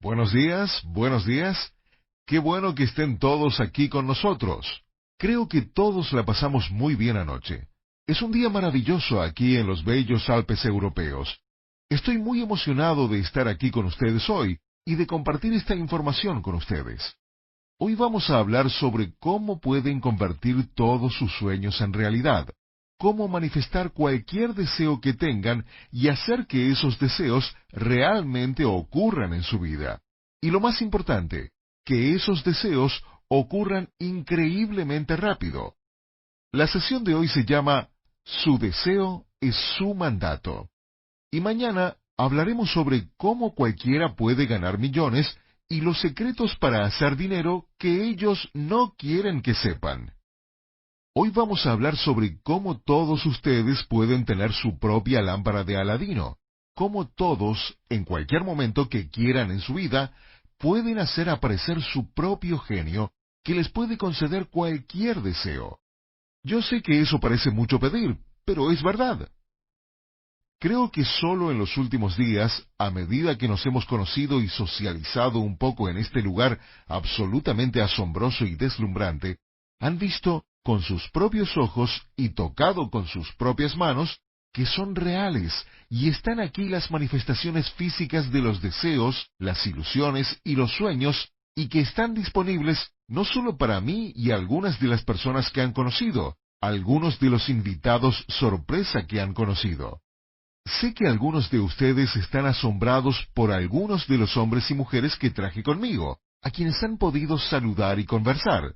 Buenos días, buenos días. Qué bueno que estén todos aquí con nosotros. Creo que todos la pasamos muy bien anoche. Es un día maravilloso aquí en los bellos Alpes europeos. Estoy muy emocionado de estar aquí con ustedes hoy y de compartir esta información con ustedes. Hoy vamos a hablar sobre cómo pueden convertir todos sus sueños en realidad, cómo manifestar cualquier deseo que tengan y hacer que esos deseos realmente ocurran en su vida. Y lo más importante, que esos deseos ocurran increíblemente rápido. La sesión de hoy se llama Su deseo es su mandato. Y mañana hablaremos sobre cómo cualquiera puede ganar millones y los secretos para hacer dinero que ellos no quieren que sepan. Hoy vamos a hablar sobre cómo todos ustedes pueden tener su propia lámpara de Aladino, cómo todos, en cualquier momento que quieran en su vida, pueden hacer aparecer su propio genio que les puede conceder cualquier deseo. Yo sé que eso parece mucho pedir, pero es verdad. Creo que solo en los últimos días, a medida que nos hemos conocido y socializado un poco en este lugar absolutamente asombroso y deslumbrante, han visto con sus propios ojos y tocado con sus propias manos que son reales y están aquí las manifestaciones físicas de los deseos, las ilusiones y los sueños y que están disponibles no solo para mí y algunas de las personas que han conocido, algunos de los invitados sorpresa que han conocido. Sé que algunos de ustedes están asombrados por algunos de los hombres y mujeres que traje conmigo, a quienes han podido saludar y conversar.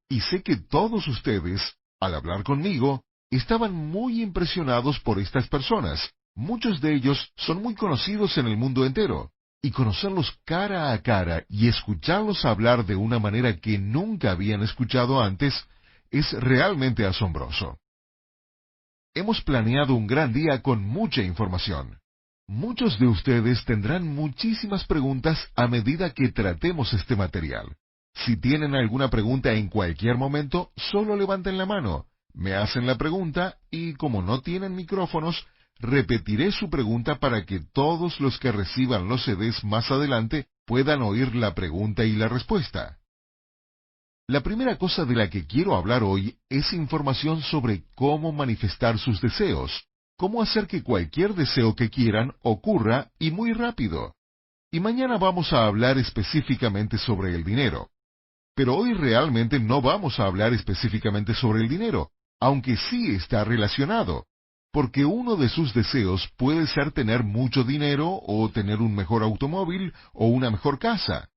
Y sé que todos ustedes, al hablar conmigo, estaban muy impresionados por estas personas. Muchos de ellos son muy conocidos en el mundo entero. Y conocerlos cara a cara y escucharlos hablar de una manera que nunca habían escuchado antes es realmente asombroso. Hemos planeado un gran día con mucha información. Muchos de ustedes tendrán muchísimas preguntas a medida que tratemos este material. Si tienen alguna pregunta en cualquier momento, solo levanten la mano, me hacen la pregunta y como no tienen micrófonos, repetiré su pregunta para que todos los que reciban los CDs más adelante puedan oír la pregunta y la respuesta. La primera cosa de la que quiero hablar hoy es información sobre cómo manifestar sus deseos, cómo hacer que cualquier deseo que quieran ocurra y muy rápido. Y mañana vamos a hablar específicamente sobre el dinero. Pero hoy realmente no vamos a hablar específicamente sobre el dinero, aunque sí está relacionado, porque uno de sus deseos puede ser tener mucho dinero o tener un mejor automóvil o una mejor casa.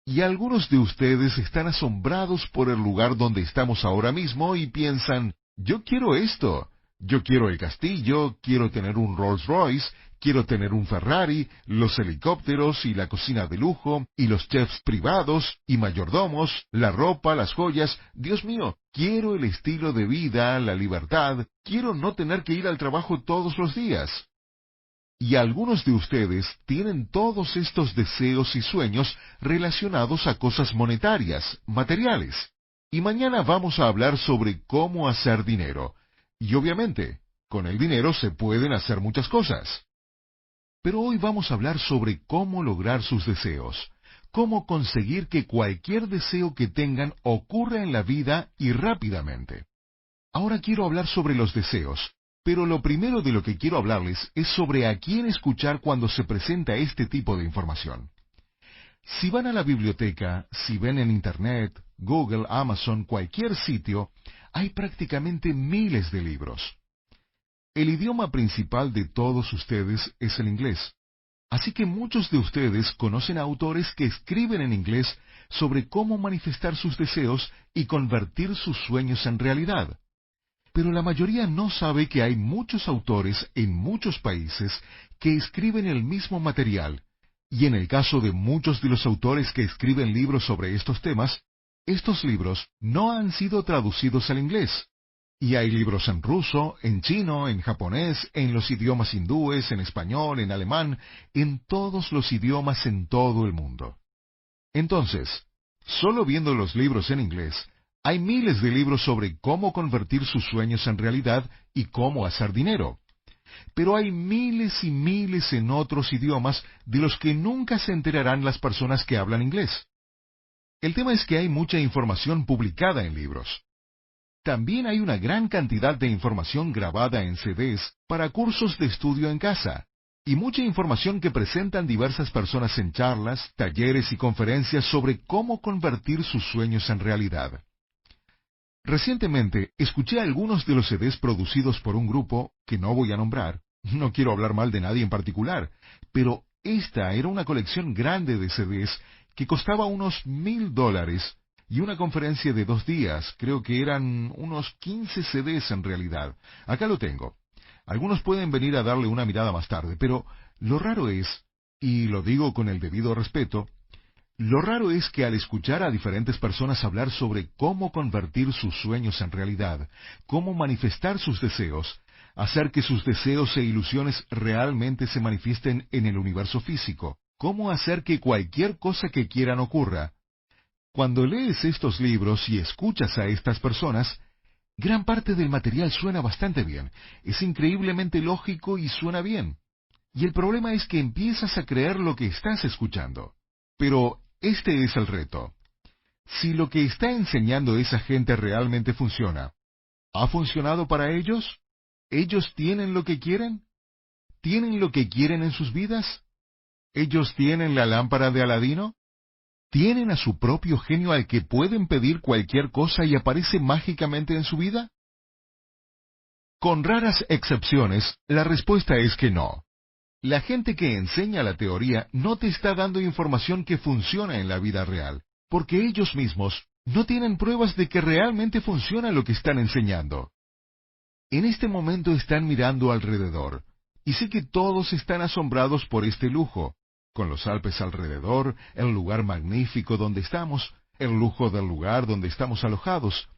Y algunos de ustedes están asombrados por el lugar donde estamos ahora mismo y piensan, yo quiero esto, yo quiero el castillo, quiero tener un Rolls Royce, quiero tener un Ferrari, los helicópteros y la cocina de lujo, y los chefs privados y mayordomos, la ropa, las joyas. Dios mío, quiero el estilo de vida, la libertad, quiero no tener que ir al trabajo todos los días. Y algunos de ustedes tienen todos estos deseos y sueños relacionados a cosas monetarias, materiales. Y mañana vamos a hablar sobre cómo hacer dinero. Y obviamente, con el dinero se pueden hacer muchas cosas. Pero hoy vamos a hablar sobre cómo lograr sus deseos, cómo conseguir que cualquier deseo que tengan ocurra en la vida y rápidamente. Ahora quiero hablar sobre los deseos. Pero lo primero de lo que quiero hablarles es sobre a quién escuchar cuando se presenta este tipo de información. Si van a la biblioteca, si ven en Internet, Google, Amazon, cualquier sitio, hay prácticamente miles de libros. El idioma principal de todos ustedes es el inglés. Así que muchos de ustedes conocen a autores que escriben en inglés sobre cómo manifestar sus deseos y convertir sus sueños en realidad. Pero la mayoría no sabe que hay muchos autores en muchos países que escriben el mismo material, y en el caso de muchos de los autores que escriben libros sobre estos temas, estos libros no han sido traducidos al inglés. Y hay libros en ruso, en chino, en japonés, en los idiomas hindúes, en español, en alemán, en todos los idiomas en todo el mundo. Entonces, solo viendo los libros en inglés, hay miles de libros sobre cómo convertir sus sueños en realidad y cómo hacer dinero. Pero hay miles y miles en otros idiomas de los que nunca se enterarán las personas que hablan inglés. El tema es que hay mucha información publicada en libros. También hay una gran cantidad de información grabada en CDs para cursos de estudio en casa, y mucha información que presentan diversas personas en charlas, talleres y conferencias sobre cómo convertir sus sueños en realidad. Recientemente escuché algunos de los CDs producidos por un grupo que no voy a nombrar. No quiero hablar mal de nadie en particular, pero esta era una colección grande de CDs que costaba unos $1,000, y una conferencia de 2 días, creo que eran unos 15 CDs en realidad. Acá lo tengo. Algunos pueden venir a darle una mirada más tarde, pero lo raro es, y lo digo con el debido respeto, lo raro es que al escuchar a diferentes personas hablar sobre cómo convertir sus sueños en realidad, cómo manifestar sus deseos, hacer que sus deseos e ilusiones realmente se manifiesten en el universo físico, cómo hacer que cualquier cosa que quieran ocurra, cuando lees estos libros y escuchas a estas personas, gran parte del material suena bastante bien, es increíblemente lógico y suena bien. Y el problema es que empiezas a creer lo que estás escuchando. Pero este es el reto. Si lo que está enseñando esa gente realmente funciona, ¿ha funcionado para ellos? ¿Ellos tienen lo que quieren? ¿Tienen lo que quieren en sus vidas? ¿Ellos tienen la lámpara de Aladino? ¿Tienen a su propio genio al que pueden pedir cualquier cosa y aparece mágicamente en su vida? Con raras excepciones, la respuesta es que no. La gente que enseña la teoría no te está dando información que funciona en la vida real, porque ellos mismos no tienen pruebas de que realmente funciona lo que están enseñando. En este momento están mirando alrededor, y sé que todos están asombrados por este lujo, con los Alpes alrededor, el lugar magnífico donde estamos, el lujo del lugar donde estamos alojados.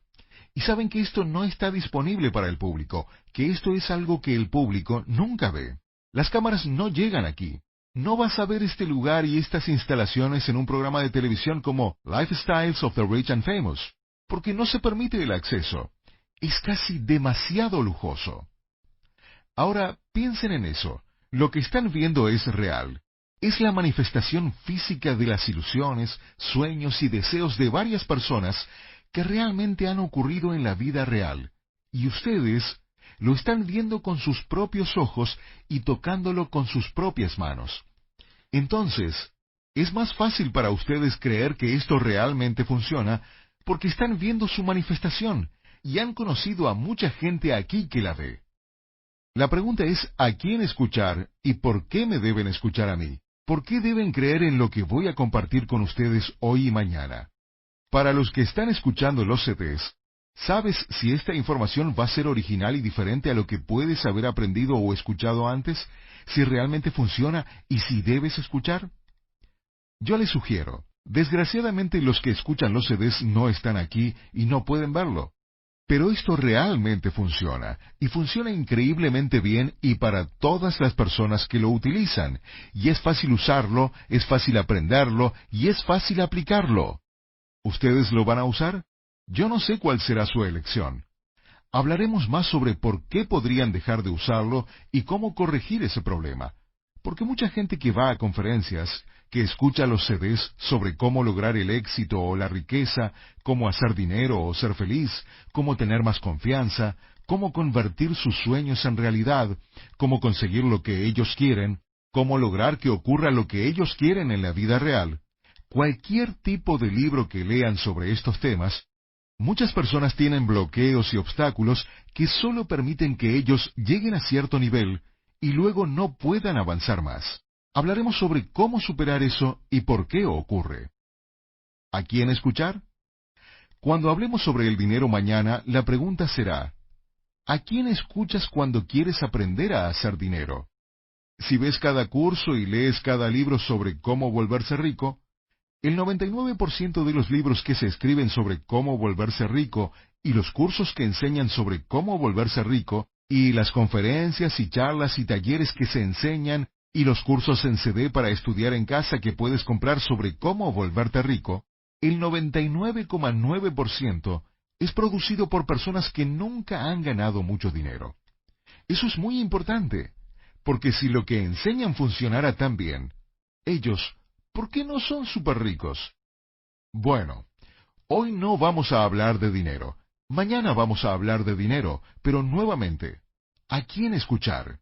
Y saben que esto no está disponible para el público, que esto es algo que el público nunca ve. Las cámaras no llegan aquí. No vas a ver este lugar y estas instalaciones en un programa de televisión como Lifestyles of the Rich and Famous, porque no se permite el acceso. Es casi demasiado lujoso. Ahora, piensen en eso. Lo que están viendo es real. Es la manifestación física de las ilusiones, sueños y deseos de varias personas que realmente han ocurrido en la vida real. Y ustedes lo están viendo con sus propios ojos y tocándolo con sus propias manos. Entonces, es más fácil para ustedes creer que esto realmente funciona porque están viendo su manifestación y han conocido a mucha gente aquí que la ve. La pregunta es ¿a quién escuchar y por qué me deben escuchar a mí? ¿Por qué deben creer en lo que voy a compartir con ustedes hoy y mañana? Para los que están escuchando los CDs, ¿sabes si esta información va a ser original y diferente a lo que puedes haber aprendido o escuchado antes? ¿Si realmente funciona y si debes escuchar? Yo les sugiero, desgraciadamente los que escuchan los CDs no están aquí y no pueden verlo. Pero esto realmente funciona, y funciona increíblemente bien y para todas las personas que lo utilizan, y es fácil usarlo, es fácil aprenderlo, y es fácil aplicarlo. ¿Ustedes lo van a usar? Yo no sé cuál será su elección. Hablaremos más sobre por qué podrían dejar de usarlo y cómo corregir ese problema. Porque mucha gente que va a conferencias, que escucha los CDs sobre cómo lograr el éxito o la riqueza, cómo hacer dinero o ser feliz, cómo tener más confianza, cómo convertir sus sueños en realidad, cómo conseguir lo que ellos quieren, cómo lograr que ocurra lo que ellos quieren en la vida real. Cualquier tipo de libro que lean sobre estos temas, muchas personas tienen bloqueos y obstáculos que solo permiten que ellos lleguen a cierto nivel y luego no puedan avanzar más. Hablaremos sobre cómo superar eso y por qué ocurre. ¿A quién escuchar? Cuando hablemos sobre el dinero mañana, la pregunta será, ¿a quién escuchas cuando quieres aprender a hacer dinero? Si ves cada curso y lees cada libro sobre cómo volverse rico, el 99% de los libros que se escriben sobre cómo volverse rico y los cursos que enseñan sobre cómo volverse rico y las conferencias y charlas y talleres que se enseñan y los cursos en CD para estudiar en casa que puedes comprar sobre cómo volverte rico, el 99,9% es producido por personas que nunca han ganado mucho dinero. Eso es muy importante, porque si lo que enseñan funcionara tan bien, ellos, ¿por qué no son súper ricos? Bueno, hoy no vamos a hablar de dinero. Mañana vamos a hablar de dinero, pero nuevamente, ¿a quién escuchar?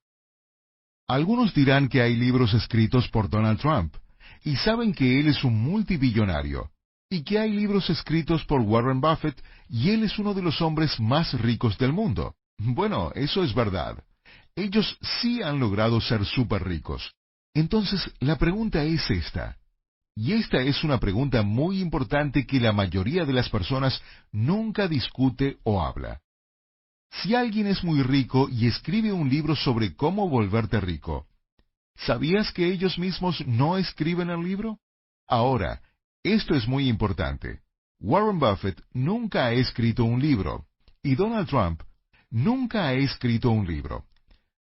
Algunos dirán que hay libros escritos por Donald Trump, y saben que él es un multibillonario, y que hay libros escritos por Warren Buffett, y él es uno de los hombres más ricos del mundo. Bueno, eso es verdad. Ellos sí han logrado ser súper ricos. Entonces, la pregunta es esta. Y esta es una pregunta muy importante que la mayoría de las personas nunca discute o habla. Si alguien es muy rico y escribe un libro sobre cómo volverte rico, ¿sabías que ellos mismos no escriben el libro? Ahora, esto es muy importante. Warren Buffett nunca ha escrito un libro, y Donald Trump nunca ha escrito un libro.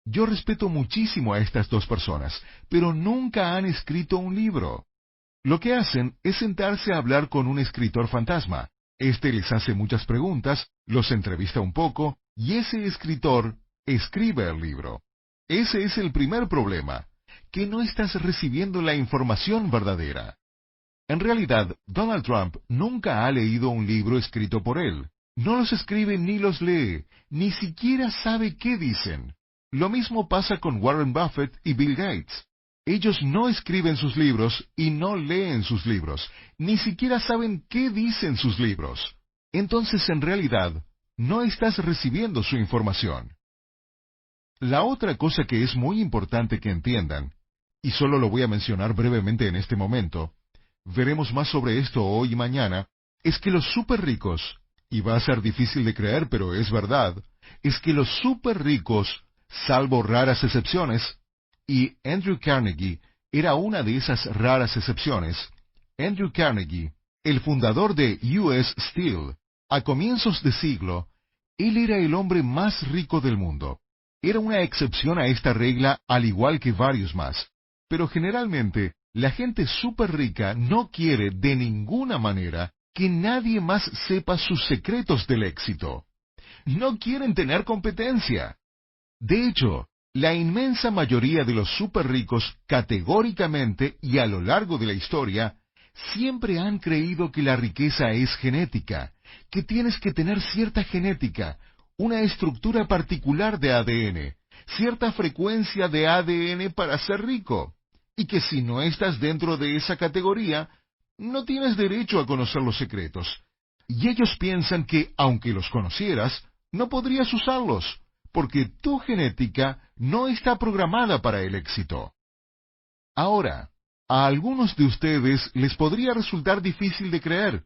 Yo respeto muchísimo a estas dos personas, pero nunca han escrito un libro. Lo que hacen es sentarse a hablar con un escritor fantasma. Este les hace muchas preguntas, los entrevista un poco, y ese escritor escribe el libro. Ese es el primer problema, que no estás recibiendo la información verdadera. En realidad, Donald Trump nunca ha leído un libro escrito por él. No los escribe ni los lee, ni siquiera sabe qué dicen. Lo mismo pasa con Warren Buffett y Bill Gates. Ellos no escriben sus libros y no leen sus libros, ni siquiera saben qué dicen sus libros. Entonces, en realidad, no estás recibiendo su información. La otra cosa que es muy importante que entiendan, y solo lo voy a mencionar brevemente en este momento, veremos más sobre esto hoy y mañana, es que los súper ricos, y va a ser difícil de creer, pero es verdad, es que los súper ricos, salvo raras excepciones, y Andrew Carnegie era una de esas raras excepciones. Andrew Carnegie, el fundador de US Steel, a comienzos de siglo, él era el hombre más rico del mundo. Era una excepción a esta regla, al igual que varios más. Pero generalmente, la gente súper rica no quiere de ninguna manera que nadie más sepa sus secretos del éxito. No quieren tener competencia. De hecho, la inmensa mayoría de los súper ricos, categóricamente y a lo largo de la historia, siempre han creído que la riqueza es genética, que tienes que tener cierta genética, una estructura particular de ADN, cierta frecuencia de ADN para ser rico, y que si no estás dentro de esa categoría, no tienes derecho a conocer los secretos. Y ellos piensan que, aunque los conocieras, no podrías usarlos, porque tu genética no está programada para el éxito. Ahora, a algunos de ustedes les podría resultar difícil de creer,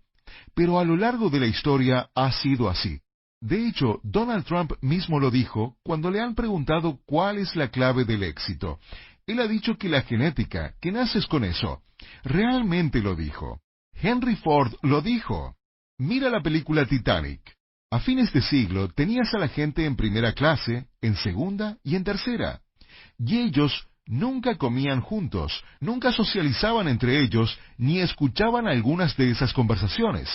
pero a lo largo de la historia ha sido así. De hecho, Donald Trump mismo lo dijo cuando le han preguntado cuál es la clave del éxito. Él ha dicho que la genética, que naces con eso. Realmente lo dijo. Henry Ford lo dijo. Mira la película Titanic. A fines de siglo tenías a la gente en primera clase, en segunda y en tercera. Y ellos nunca comían juntos, nunca socializaban entre ellos, ni escuchaban algunas de esas conversaciones.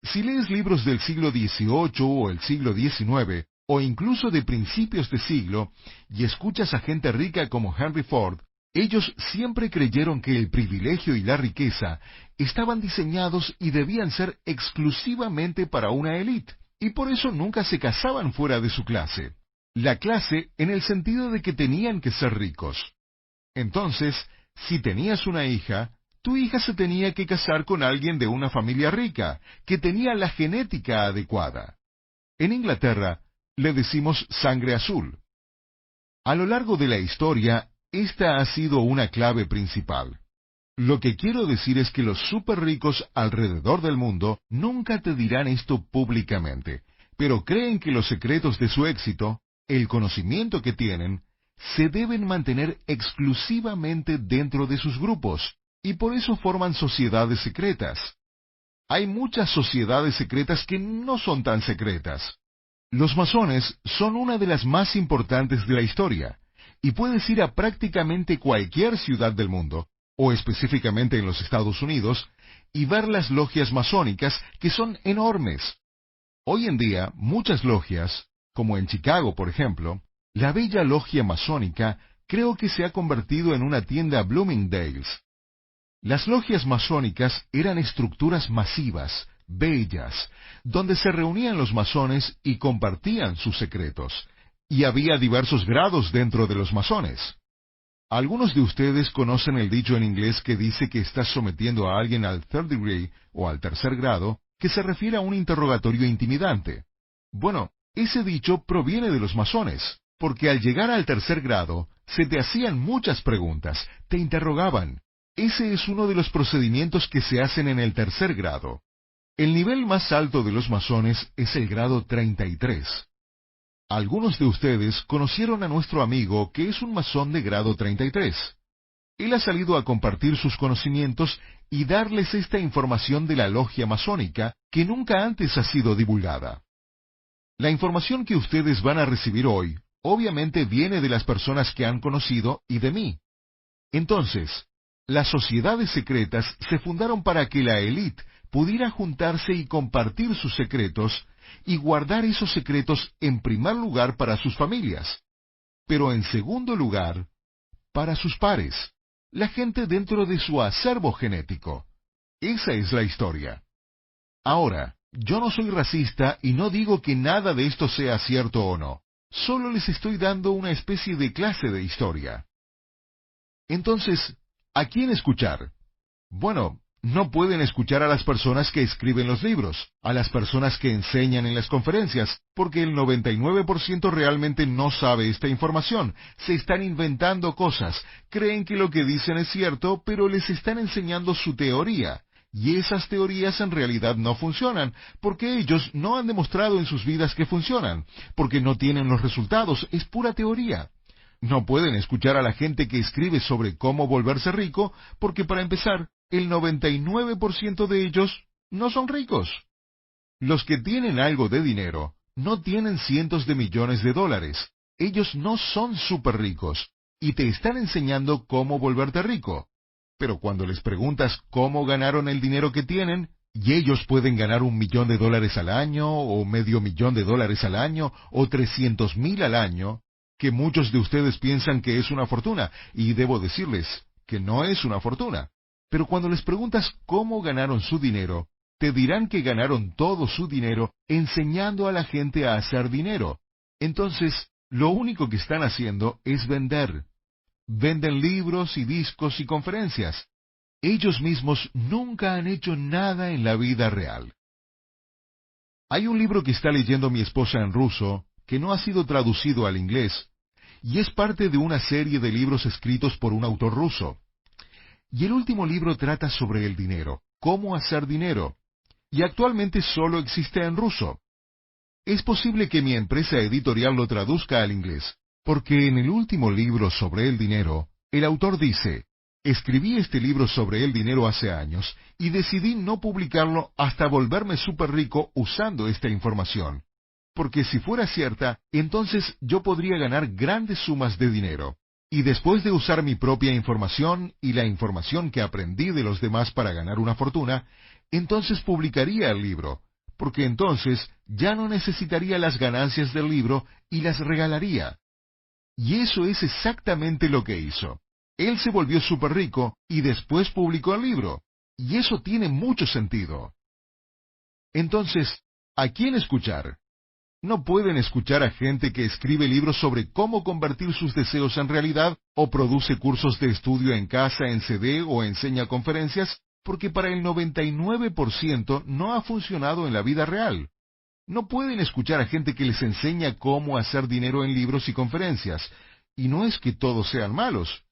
Si lees libros del siglo XVIII o el siglo XIX, o incluso de principios de siglo, y escuchas a gente rica como Henry Ford, ellos siempre creyeron que el privilegio y la riqueza estaban diseñados y debían ser exclusivamente para una élite. Y por eso nunca se casaban fuera de su clase. La clase en el sentido de que tenían que ser ricos. Entonces, si tenías una hija, tu hija se tenía que casar con alguien de una familia rica, que tenía la genética adecuada. En Inglaterra, le decimos sangre azul. A lo largo de la historia, esta ha sido una clave principal. Lo que quiero decir es que los súper ricos alrededor del mundo nunca te dirán esto públicamente, pero creen que los secretos de su éxito, el conocimiento que tienen, se deben mantener exclusivamente dentro de sus grupos, y por eso forman sociedades secretas. Hay muchas sociedades secretas que no son tan secretas. Los masones son una de las más importantes de la historia, y puedes ir a prácticamente cualquier ciudad del mundo, o específicamente en los Estados Unidos, y ver las logias masónicas que son enormes. Hoy en día, muchas logias, como en Chicago por ejemplo, La bella logia masónica creo que se ha convertido en una tienda Bloomingdale's. Las logias masónicas eran estructuras masivas, bellas, donde se reunían los masones y compartían sus secretos, y había diversos grados dentro de los masones. Algunos de ustedes conocen el dicho en inglés que dice que estás sometiendo a alguien al third degree o al tercer grado, que se refiere a un interrogatorio intimidante. Bueno, ese dicho proviene de los masones, porque al llegar al tercer grado, se te hacían muchas preguntas, te interrogaban. Ese es uno de los procedimientos que se hacen en el tercer grado. El nivel más alto de los masones es el grado 33. Algunos de ustedes conocieron a nuestro amigo que es un masón de grado 33. Él ha salido a compartir sus conocimientos y darles esta información de la logia masónica que nunca antes ha sido divulgada. La información que ustedes van a recibir hoy, obviamente viene de las personas que han conocido y de mí. Entonces, las sociedades secretas se fundaron para que la élite pudiera juntarse y compartir sus secretos y guardar esos secretos en primer lugar para sus familias, pero en segundo lugar, para sus pares, la gente dentro de su acervo genético. Esa es la historia. Ahora, yo no soy racista y no digo que nada de esto sea cierto o no. Solo les estoy dando una especie de clase de historia. Entonces, ¿a quién escuchar? Bueno, no pueden escuchar a las personas que escriben los libros, a las personas que enseñan en las conferencias, porque el 99% realmente no sabe esta información. Se están inventando cosas, creen que lo que dicen es cierto, pero les están enseñando su teoría. Y esas teorías en realidad no funcionan, porque ellos no han demostrado en sus vidas que funcionan, porque no tienen los resultados, es pura teoría. No pueden escuchar a la gente que escribe sobre cómo volverse rico, porque para empezar, el 99% de ellos no son ricos. Los que tienen algo de dinero no tienen cientos de millones de dólares. Ellos no son súper ricos y te están enseñando cómo volverte rico. Pero cuando les preguntas cómo ganaron el dinero que tienen, y ellos pueden ganar $1.000.000 al año, o $500,000 al año, o 300,000 al año, que muchos de ustedes piensan que es una fortuna, y debo decirles que no es una fortuna. Pero cuando les preguntas cómo ganaron su dinero, te dirán que ganaron todo su dinero enseñando a la gente a hacer dinero. Entonces, lo único que están haciendo es vender. Venden libros y discos y conferencias. Ellos mismos nunca han hecho nada en la vida real. Hay un libro que está leyendo mi esposa en ruso, que no ha sido traducido al inglés, y es parte de una serie de libros escritos por un autor ruso. Y el último libro trata sobre el dinero, cómo hacer dinero, y actualmente solo existe en ruso. Es posible que mi empresa editorial lo traduzca al inglés, porque en el último libro sobre el dinero, el autor dice, escribí este libro sobre el dinero hace años y decidí no publicarlo hasta volverme súper rico usando esta información, porque si fuera cierta, entonces yo podría ganar grandes sumas de dinero. Y después de usar mi propia información y la información que aprendí de los demás para ganar una fortuna, entonces publicaría el libro, porque entonces ya no necesitaría las ganancias del libro y las regalaría. Y eso es exactamente lo que hizo. Él se volvió súper rico y después publicó el libro. Y eso tiene mucho sentido. Entonces, ¿a quién escuchar? No pueden escuchar a gente que escribe libros sobre cómo convertir sus deseos en realidad, o produce cursos de estudio en casa en CD o enseña conferencias, porque para el 99% no ha funcionado en la vida real. No pueden escuchar a gente que les enseña cómo hacer dinero en libros y conferencias, y no es que todos sean malos.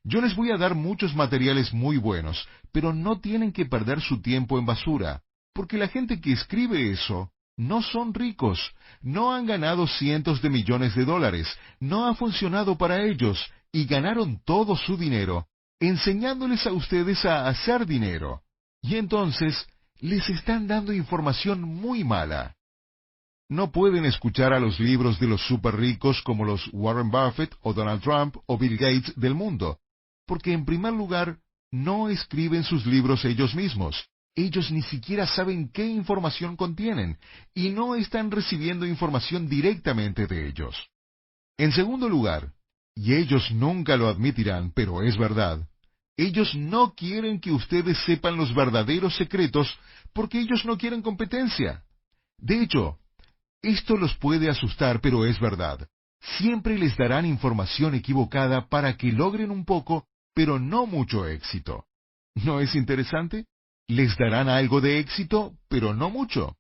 Yo les voy a dar muchos materiales muy buenos, pero no tienen que perder su tiempo en basura, porque la gente que escribe eso no son ricos, no han ganado cientos de millones de dólares, no ha funcionado para ellos, y ganaron todo su dinero, enseñándoles a ustedes a hacer dinero. Y entonces, les están dando información muy mala. No pueden escuchar a los libros de los super ricos como los Warren Buffett o Donald Trump o Bill Gates del mundo, porque en primer lugar, no escriben sus libros ellos mismos. Ellos ni siquiera saben qué información contienen, y no están recibiendo información directamente de ellos. En segundo lugar, y ellos nunca lo admitirán, pero es verdad, ellos no quieren que ustedes sepan los verdaderos secretos porque ellos no quieren competencia. De hecho, esto los puede asustar, pero es verdad. Siempre les darán información equivocada para que logren un poco, pero no mucho éxito. ¿No es interesante? Les darán algo de éxito, pero no mucho.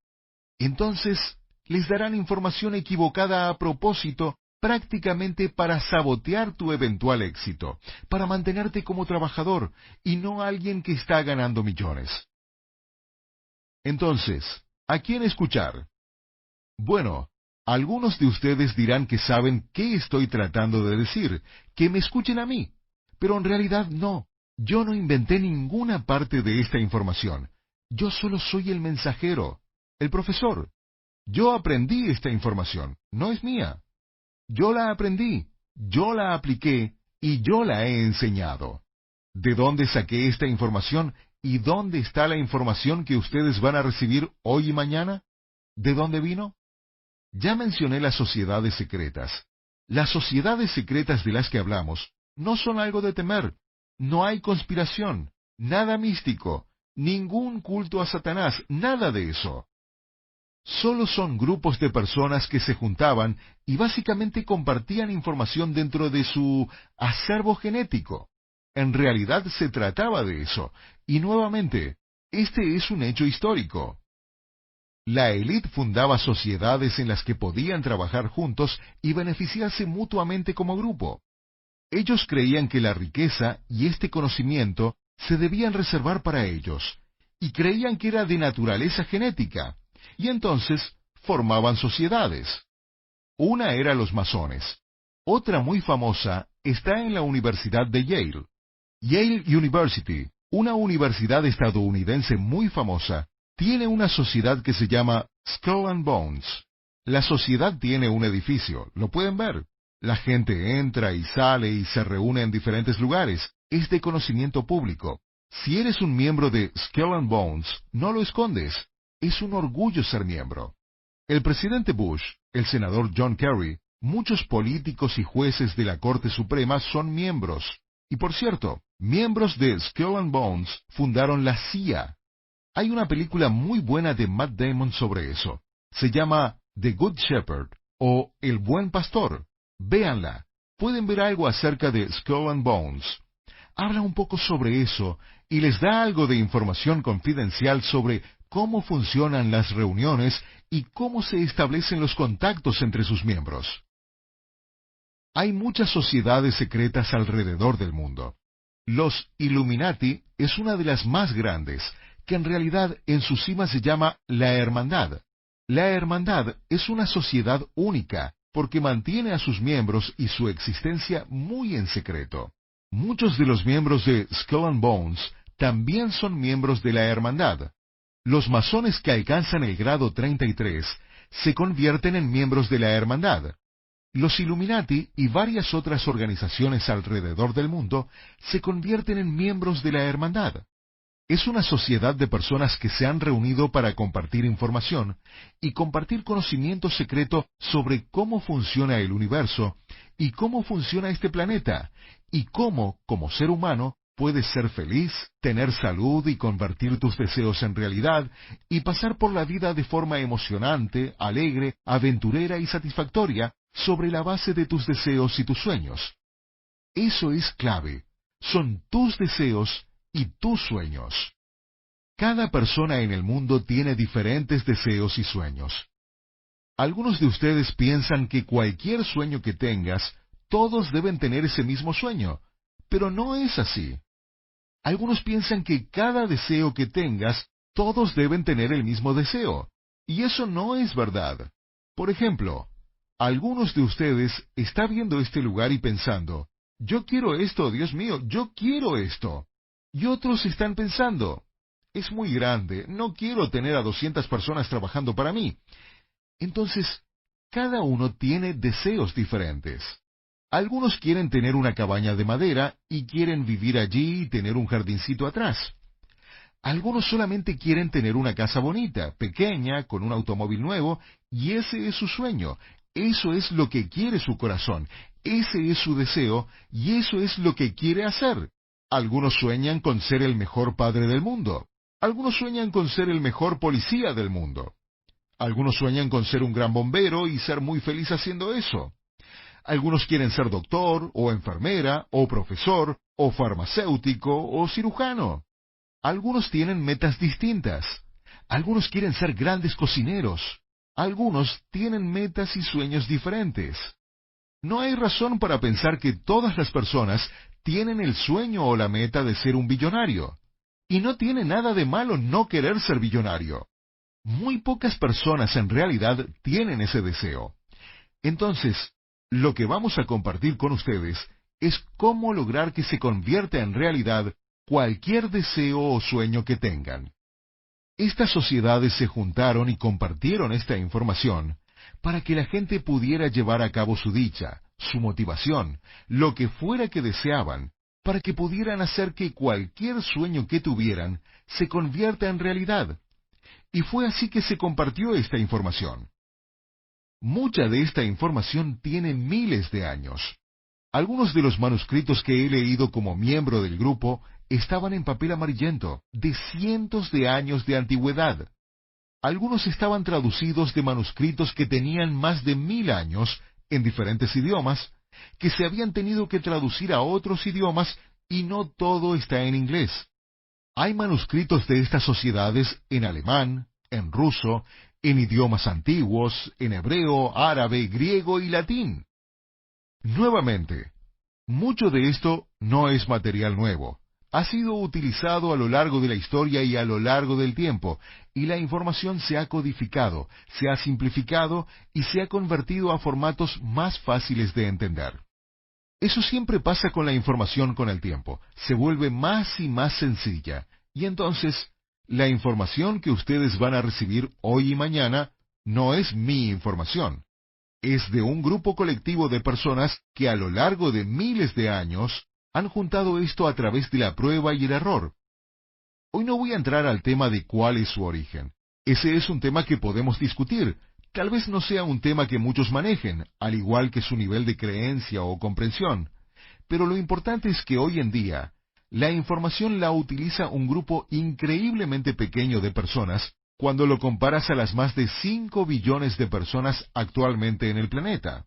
Entonces, les darán información equivocada a propósito, prácticamente para sabotear tu eventual éxito, para mantenerte como trabajador y no alguien que está ganando millones. Entonces, ¿a quién escuchar? Bueno, algunos de ustedes dirán que saben qué estoy tratando de decir, que me escuchen a mí, pero en realidad no. Yo no inventé ninguna parte de esta información. Yo solo soy el mensajero, el profesor. Yo aprendí esta información, no es mía. Yo la aprendí, yo la apliqué y yo la he enseñado. ¿De dónde saqué esta información y dónde está la información que ustedes van a recibir hoy y mañana? ¿De dónde vino? Ya mencioné las sociedades secretas. Las sociedades secretas de las que hablamos no son algo de temer. No hay conspiración, nada místico, ningún culto a Satanás, nada de eso. Solo son grupos de personas que se juntaban y básicamente compartían información dentro de su acervo genético. En realidad se trataba de eso, y nuevamente, este es un hecho histórico. La élite fundaba sociedades en las que podían trabajar juntos y beneficiarse mutuamente como grupo. Ellos creían que la riqueza y este conocimiento se debían reservar para ellos, y creían que era de naturaleza genética, y entonces formaban sociedades. Una era los masones. Otra muy famosa está en la Universidad de Yale. Yale University, una universidad estadounidense muy famosa, tiene una sociedad que se llama Skull and Bones. La sociedad tiene un edificio, lo pueden ver. La gente entra y sale y se reúne en diferentes lugares. Es de conocimiento público. Si eres un miembro de Skull and Bones, no lo escondes. Es un orgullo ser miembro. El presidente Bush, el senador John Kerry, muchos políticos y jueces de la Corte Suprema son miembros. Y por cierto, miembros de Skull and Bones fundaron la CIA. Hay una película muy buena de Matt Damon sobre eso. Se llama The Good Shepherd o El Buen Pastor. Véanla. Pueden ver algo acerca de Skull and Bones. Habla un poco sobre eso y les da algo de información confidencial sobre cómo funcionan las reuniones y cómo se establecen los contactos entre sus miembros. Hay muchas sociedades secretas alrededor del mundo. Los Illuminati es una de las más grandes, que en realidad en su cima se llama la Hermandad. La Hermandad es una sociedad única, porque mantiene a sus miembros y su existencia muy en secreto. Muchos de los miembros de Skull and Bones también son miembros de la Hermandad. Los masones que alcanzan el grado 33 se convierten en miembros de la Hermandad. Los Illuminati y varias otras organizaciones alrededor del mundo se convierten en miembros de la Hermandad. Es una sociedad de personas que se han reunido para compartir información y compartir conocimiento secreto sobre cómo funciona el universo y cómo funciona este planeta y cómo, como ser humano, puedes ser feliz, tener salud y convertir tus deseos en realidad y pasar por la vida de forma emocionante, alegre, aventurera y satisfactoria sobre la base de tus deseos y tus sueños. Eso es clave. Son tus deseos y tus sueños. Cada persona en el mundo tiene diferentes deseos y sueños. Algunos de ustedes piensan que cualquier sueño que tengas, todos deben tener ese mismo sueño, pero no es así. Algunos piensan que cada deseo que tengas, todos deben tener el mismo deseo, y eso no es verdad. Por ejemplo, algunos de ustedes están viendo este lugar y pensando, yo quiero esto, Dios mío, yo quiero esto. Y otros están pensando, es muy grande, no quiero tener a 200 personas trabajando para mí. Entonces, cada uno tiene deseos diferentes. Algunos quieren tener una cabaña de madera y quieren vivir allí y tener un jardincito atrás. Algunos solamente quieren tener una casa bonita, pequeña, con un automóvil nuevo, y ese es su sueño. Eso es lo que quiere su corazón, ese es su deseo, y eso es lo que quiere hacer. Algunos sueñan con ser el mejor padre del mundo. Algunos sueñan con ser el mejor policía del mundo. Algunos sueñan con ser un gran bombero y ser muy feliz haciendo eso. Algunos quieren ser doctor, o enfermera, o profesor, o farmacéutico, o cirujano. Algunos tienen metas distintas. Algunos quieren ser grandes cocineros. Algunos tienen metas y sueños diferentes. No hay razón para pensar que todas las personas tienen el sueño o la meta de ser un billonario. Y no tiene nada de malo no querer ser billonario. Muy pocas personas en realidad tienen ese deseo. Entonces, lo que vamos a compartir con ustedes es cómo lograr que se convierta en realidad cualquier deseo o sueño que tengan. Estas sociedades se juntaron y compartieron esta información para que la gente pudiera llevar a cabo su dicha, su motivación, lo que fuera que deseaban, para que pudieran hacer que cualquier sueño que tuvieran se convierta en realidad. Y fue así que se compartió esta información. Mucha de esta información tiene miles de años. Algunos de los manuscritos que he leído como miembro del grupo estaban en papel amarillento, de cientos de años de antigüedad. Algunos estaban traducidos de manuscritos que tenían más de 1000 años, en diferentes idiomas, que se habían tenido que traducir a otros idiomas, y no todo está en inglés. Hay manuscritos de estas sociedades en alemán, en ruso, en idiomas antiguos, en hebreo, árabe, griego y latín. Nuevamente, mucho de esto no es material nuevo. Ha sido utilizado a lo largo de la historia y a lo largo del tiempo, y la información se ha codificado, se ha simplificado y se ha convertido a formatos más fáciles de entender. Eso siempre pasa con la información con el tiempo, se vuelve más y más sencilla, y entonces, la información que ustedes van a recibir hoy y mañana no es mi información. Es de un grupo colectivo de personas que a lo largo de miles de años han juntado esto a través de la prueba y el error. Hoy no voy a entrar al tema de cuál es su origen. Ese es un tema que podemos discutir. Tal vez no sea un tema que muchos manejen, al igual que su nivel de creencia o comprensión. Pero lo importante es que hoy en día, la información la utiliza un grupo increíblemente pequeño de personas cuando lo comparas a las más de 5 billones de personas actualmente en el planeta.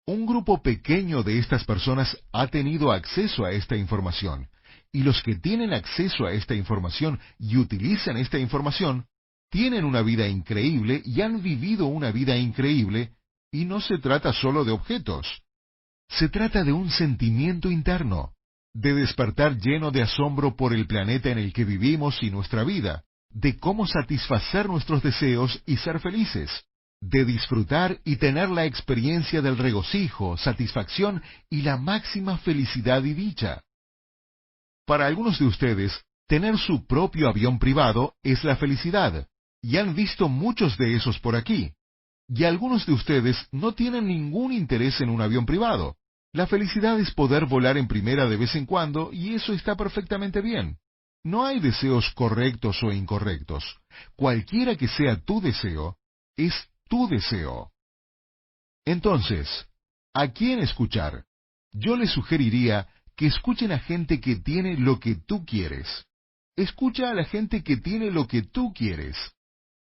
Un grupo pequeño de estas personas ha tenido acceso a esta información, y los que tienen acceso a esta información y utilizan esta información, tienen una vida increíble y han vivido una vida increíble, y no se trata solo de objetos. Se trata de un sentimiento interno, de despertar lleno de asombro por el planeta en el que vivimos y nuestra vida, de cómo satisfacer nuestros deseos y ser felices, de disfrutar y tener la experiencia del regocijo, satisfacción y la máxima felicidad y dicha. Para algunos de ustedes, tener su propio avión privado es la felicidad, y han visto muchos de esos por aquí. Y algunos de ustedes no tienen ningún interés en un avión privado. La felicidad es poder volar en primera de vez en cuando, y eso está perfectamente bien. No hay deseos correctos o incorrectos. Cualquiera que sea tu deseo, es tu deseo. Entonces, ¿a quién escuchar? Yo les sugeriría que escuchen a gente que tiene lo que tú quieres. Escucha a la gente que tiene lo que tú quieres.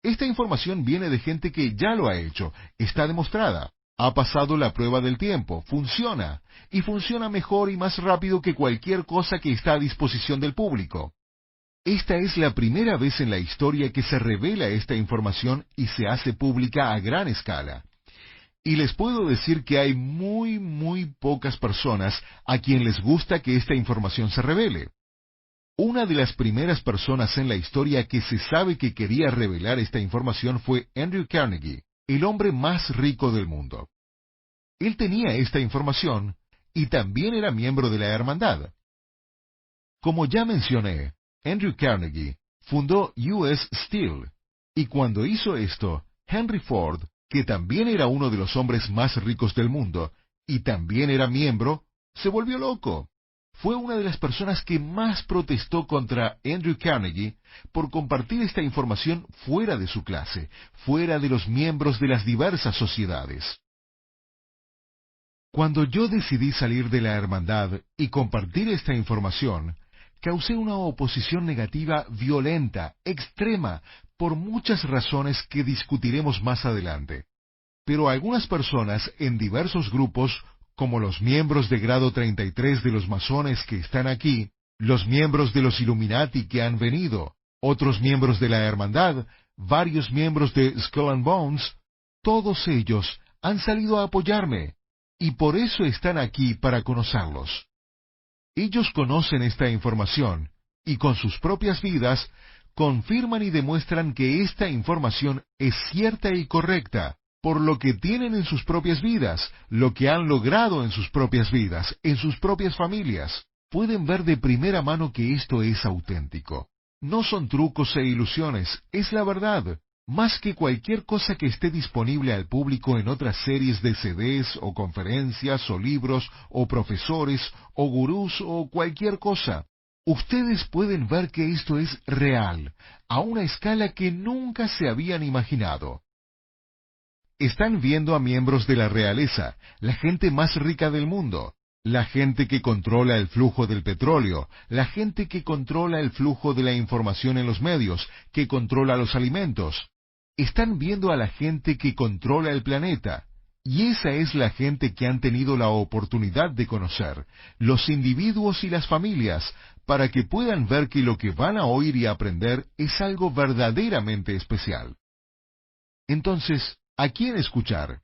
Esta información viene de gente que ya lo ha hecho, está demostrada, ha pasado la prueba del tiempo, funciona, y funciona mejor y más rápido que cualquier cosa que está a disposición del público. Esta es la primera vez en la historia que se revela esta información y se hace pública a gran escala. Y les puedo decir que hay muy pocas personas a quien les gusta que esta información se revele. Una de las primeras personas en la historia que se sabe que quería revelar esta información fue Andrew Carnegie, el hombre más rico del mundo. Él tenía esta información y también era miembro de la hermandad. Como ya mencioné, Andrew Carnegie fundó US Steel, y cuando hizo esto, Henry Ford, que también era uno de los hombres más ricos del mundo, y también era miembro, se volvió loco. fue una de las personas que más protestó contra Andrew Carnegie por compartir esta información fuera de su clase, fuera de los miembros de las diversas sociedades. Cuando yo decidí salir de la hermandad y compartir esta información, causé una oposición negativa violenta, extrema, por muchas razones que discutiremos más adelante. Pero algunas personas en diversos grupos, como los miembros de grado 33 de los masones que están aquí, los miembros de los Illuminati que han venido, otros miembros de la hermandad, varios miembros de Skull and Bones, todos ellos han salido a apoyarme, y por eso están aquí para conocerlos. Ellos conocen esta información, y con sus propias vidas, confirman y demuestran que esta información es cierta y correcta, por lo que tienen en sus propias vidas, lo que han logrado en sus propias vidas, en sus propias familias. Pueden ver de primera mano que esto es auténtico. No son trucos e ilusiones, es la verdad. Más que cualquier cosa que esté disponible al público en otras series de CDs o conferencias o libros o profesores o gurús o cualquier cosa. Ustedes pueden ver que esto es real, a una escala que nunca se habían imaginado. Están viendo a miembros de la realeza, la gente más rica del mundo, la gente que controla el flujo del petróleo, la gente que controla el flujo de la información en los medios, que controla los alimentos. Están viendo a la gente que controla el planeta, y esa es la gente que han tenido la oportunidad de conocer, los individuos y las familias, para que puedan ver que lo que van a oír y aprender es algo verdaderamente especial. Entonces, ¿a quién escuchar?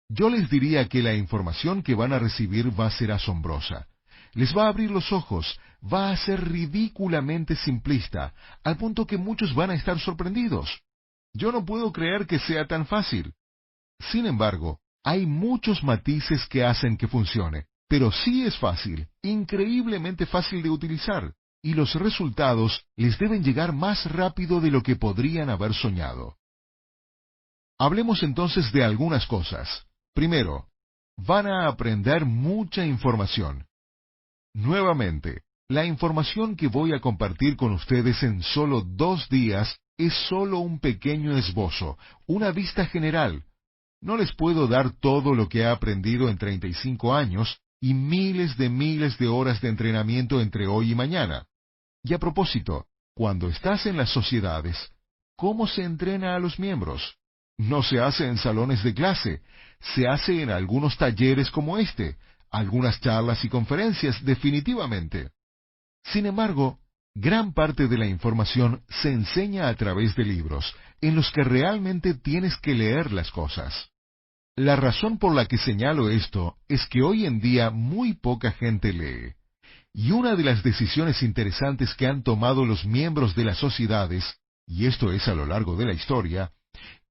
Yo les diría que la información que van a recibir va a ser asombrosa. Les va a abrir los ojos, va a ser ridículamente simplista, al punto que muchos van a estar sorprendidos. Yo no puedo creer que sea tan fácil. Sin embargo, hay muchos matices que hacen que funcione, pero sí es fácil, increíblemente fácil de utilizar, y los resultados les deben llegar más rápido de lo que podrían haber soñado. Hablemos entonces de algunas cosas. Primero, van a aprender mucha información. Nuevamente, la información que voy a compartir con ustedes en solo 2 días es solo un pequeño esbozo, una vista general. No les puedo dar todo lo que he aprendido en 35 años y miles de horas de entrenamiento entre hoy y mañana. Y a propósito, cuando estás en las sociedades, ¿cómo se entrena a los miembros? No se hace en salones de clase, se hace en algunos talleres como este, algunas charlas y conferencias definitivamente. Sin embargo, gran parte de la información se enseña a través de libros, en los que realmente tienes que leer las cosas. La razón por la que señalo esto es que hoy en día muy poca gente lee. Y una de las decisiones interesantes que han tomado los miembros de las sociedades, y esto es a lo largo de la historia,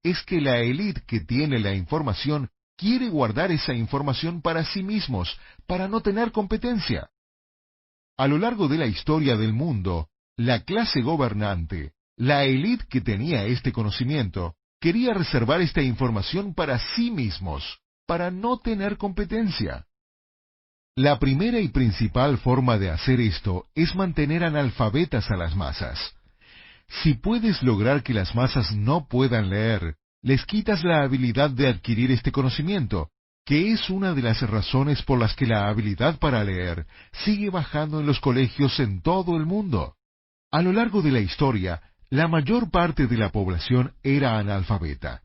es que la élite que tiene la información quiere guardar esa información para sí mismos, para no tener competencia. A lo largo de la historia del mundo, la clase gobernante, la élite que tenía este conocimiento, quería reservar esta información para sí mismos, para no tener competencia. La primera y principal forma de hacer esto es mantener analfabetas a las masas. Si puedes lograr que las masas no puedan leer, les quitas la habilidad de adquirir este conocimiento, que es una de las razones por las que la habilidad para leer sigue bajando en los colegios en todo el mundo. A lo largo de la historia, la mayor parte de la población era analfabeta.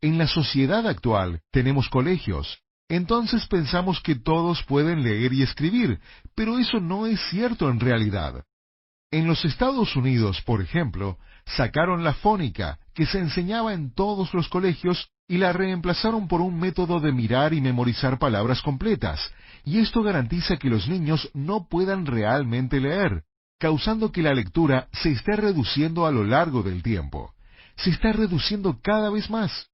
En la sociedad actual tenemos colegios, entonces pensamos que todos pueden leer y escribir, pero eso no es cierto en realidad. En los Estados Unidos, por ejemplo, sacaron la fónica, que se enseñaba en todos los colegios, y la reemplazaron por un método de mirar y memorizar palabras completas, y esto garantiza que los niños no puedan realmente leer, causando que la lectura se esté reduciendo a lo largo del tiempo. Se está reduciendo cada vez más.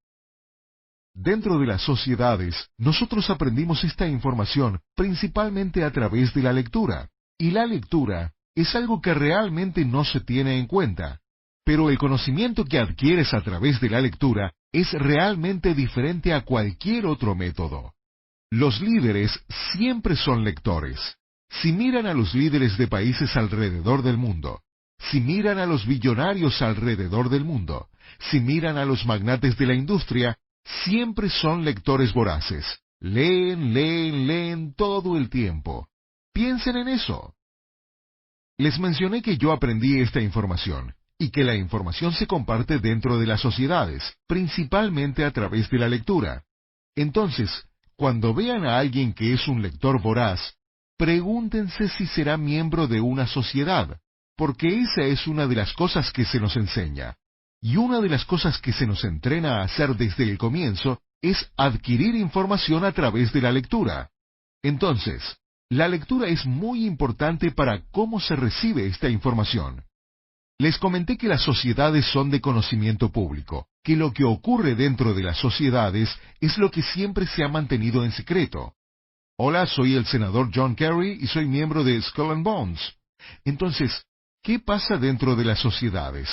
Dentro de las sociedades, nosotros aprendimos esta información principalmente a través de la lectura, y la lectura es algo que realmente no se tiene en cuenta. Pero el conocimiento que adquieres a través de la lectura es realmente diferente a cualquier otro método. Los líderes siempre son lectores. Si miran a los líderes de países alrededor del mundo, si miran a los billonarios alrededor del mundo, si miran a los magnates de la industria, siempre son lectores voraces. Leen, leen, leen todo el tiempo. Piensen en eso. Les mencioné que yo aprendí esta información, y que la información se comparte dentro de las sociedades, principalmente a través de la lectura. Entonces, cuando vean a alguien que es un lector voraz, pregúntense si será miembro de una sociedad, porque esa es una de las cosas que se nos enseña. Y una de las cosas que se nos entrena a hacer desde el comienzo es adquirir información a través de la lectura. Entonces, la lectura es muy importante para cómo se recibe esta información. Les comenté que las sociedades son de conocimiento público, que lo que ocurre dentro de las sociedades es lo que siempre se ha mantenido en secreto. Hola, soy el senador John Kerry y soy miembro de Skull and Bones. Entonces, ¿qué pasa dentro de las sociedades?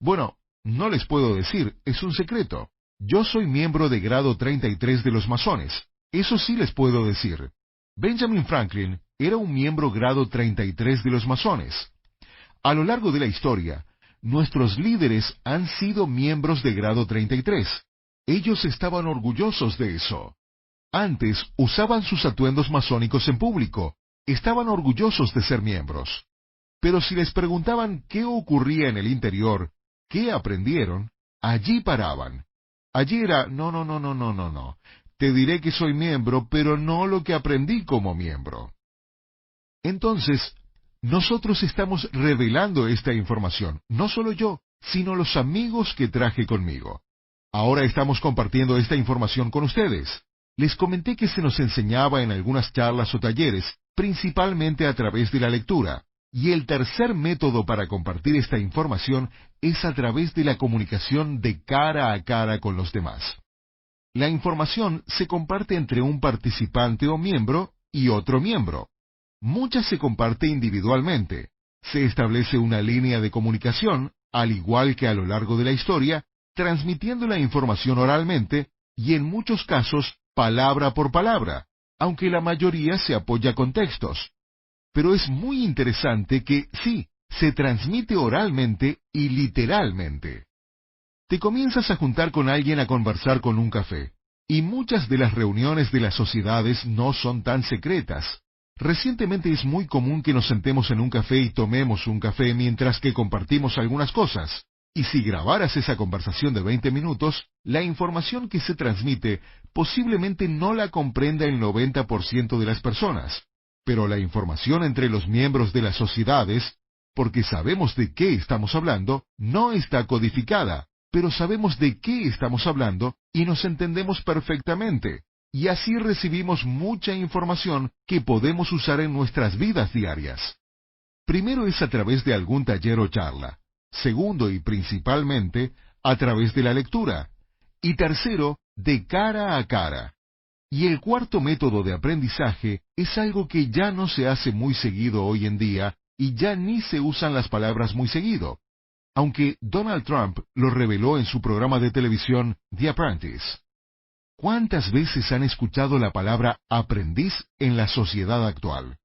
Bueno, no les puedo decir, es un secreto. Yo soy miembro de grado 33 de los masones. Eso sí les puedo decir. Benjamin Franklin era un miembro grado 33 de los masones. A lo largo de la historia, nuestros líderes han sido miembros de grado 33. Ellos estaban orgullosos de eso. Antes usaban sus atuendos masónicos en público. Estaban orgullosos de ser miembros. Pero si les preguntaban qué ocurría en el interior, qué aprendieron, allí paraban. Allí era, no. Te diré que soy miembro, pero no lo que aprendí como miembro. Entonces, nosotros estamos revelando esta información, no solo yo, sino los amigos que traje conmigo. Ahora estamos compartiendo esta información con ustedes. Les comenté que se nos enseñaba en algunas charlas o talleres, principalmente a través de la lectura. Y el tercer método para compartir esta información es a través de la comunicación de cara a cara con los demás. La información se comparte entre un participante o miembro y otro miembro. Muchas se comparte individualmente. Se establece una línea de comunicación, al igual que a lo largo de la historia, transmitiendo la información oralmente y en muchos casos palabra por palabra, aunque la mayoría se apoya con textos. Pero es muy interesante que, sí, se transmite oralmente y literalmente. Te comienzas a juntar con alguien a conversar con un café, y muchas de las reuniones de las sociedades no son tan secretas. Recientemente es muy común que nos sentemos en un café y tomemos un café mientras que compartimos algunas cosas. Y si grabaras esa conversación de 20 minutos, la información que se transmite posiblemente no la comprenda el 90% de las personas. Pero la información entre los miembros de las sociedades, porque sabemos de qué estamos hablando, no está codificada, pero sabemos de qué estamos hablando y nos entendemos perfectamente. Y así recibimos mucha información que podemos usar en nuestras vidas diarias. Primero es a través de algún taller o charla. Segundo y principalmente, a través de la lectura. Y tercero, de cara a cara. Y el cuarto método de aprendizaje es algo que ya no se hace muy seguido hoy en día y ya ni se usan las palabras muy seguido, aunque Donald Trump lo reveló en su programa de televisión The Apprentice. ¿Cuántas veces han escuchado la palabra aprendiz en la sociedad actual?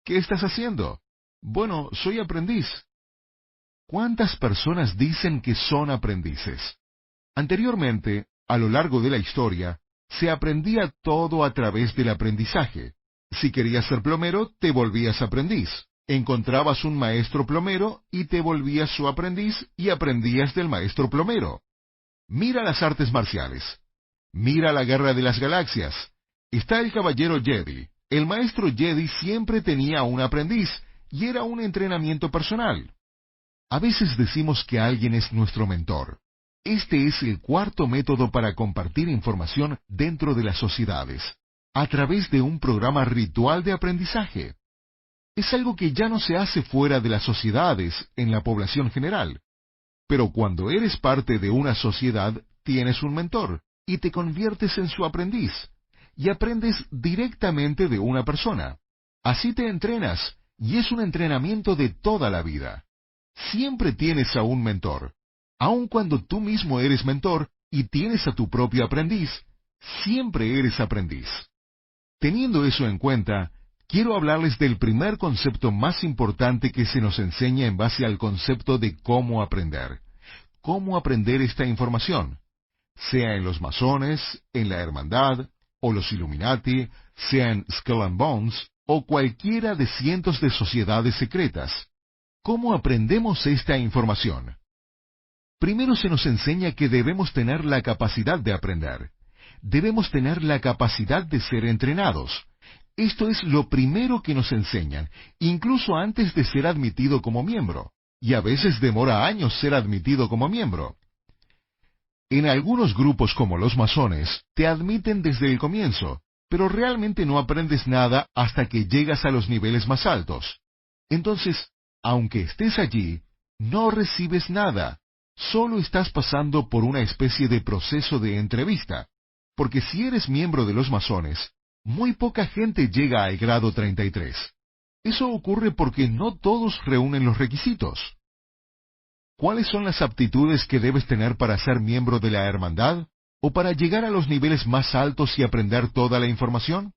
¿Qué estás haciendo? Bueno, soy aprendiz. ¿Cuántas personas dicen que son aprendices? Anteriormente, a lo largo de la historia, se aprendía todo a través del aprendizaje. Si querías ser plomero, te volvías aprendiz. Encontrabas un maestro plomero y te volvías su aprendiz y aprendías del maestro plomero. Mira las artes marciales. Mira la Guerra de las Galaxias. Está el caballero Jedi. El maestro Jedi siempre tenía un aprendiz y era un entrenamiento personal. A veces decimos que alguien es nuestro mentor. Este es el cuarto método para compartir información dentro de las sociedades, a través de un programa ritual de aprendizaje. Es algo que ya no se hace fuera de las sociedades, en la población general. Pero cuando eres parte de una sociedad, tienes un mentor, y te conviertes en su aprendiz, y aprendes directamente de una persona. Así te entrenas, y es un entrenamiento de toda la vida. Siempre tienes a un mentor. Aun cuando tú mismo eres mentor y tienes a tu propio aprendiz, siempre eres aprendiz. Teniendo eso en cuenta, quiero hablarles del primer concepto más importante que se nos enseña en base al concepto de cómo aprender. ¿Cómo aprender esta información? Sea en los masones, en la hermandad, o los Illuminati, sea en Skull and Bones, o cualquiera de cientos de sociedades secretas. ¿Cómo aprendemos esta información? Primero se nos enseña que debemos tener la capacidad de aprender. Debemos tener la capacidad de ser entrenados. Esto es lo primero que nos enseñan, incluso antes de ser admitido como miembro. Y a veces demora años ser admitido como miembro. En algunos grupos como los masones, te admiten desde el comienzo, pero realmente no aprendes nada hasta que llegas a los niveles más altos. Entonces, aunque estés allí, no recibes nada. Solo estás pasando por una especie de proceso de entrevista, porque si eres miembro de los masones, muy poca gente llega al grado 33. Eso ocurre porque no todos reúnen los requisitos. ¿Cuáles son las aptitudes que debes tener para ser miembro de la hermandad? ¿O para llegar a los niveles más altos y aprender toda la información?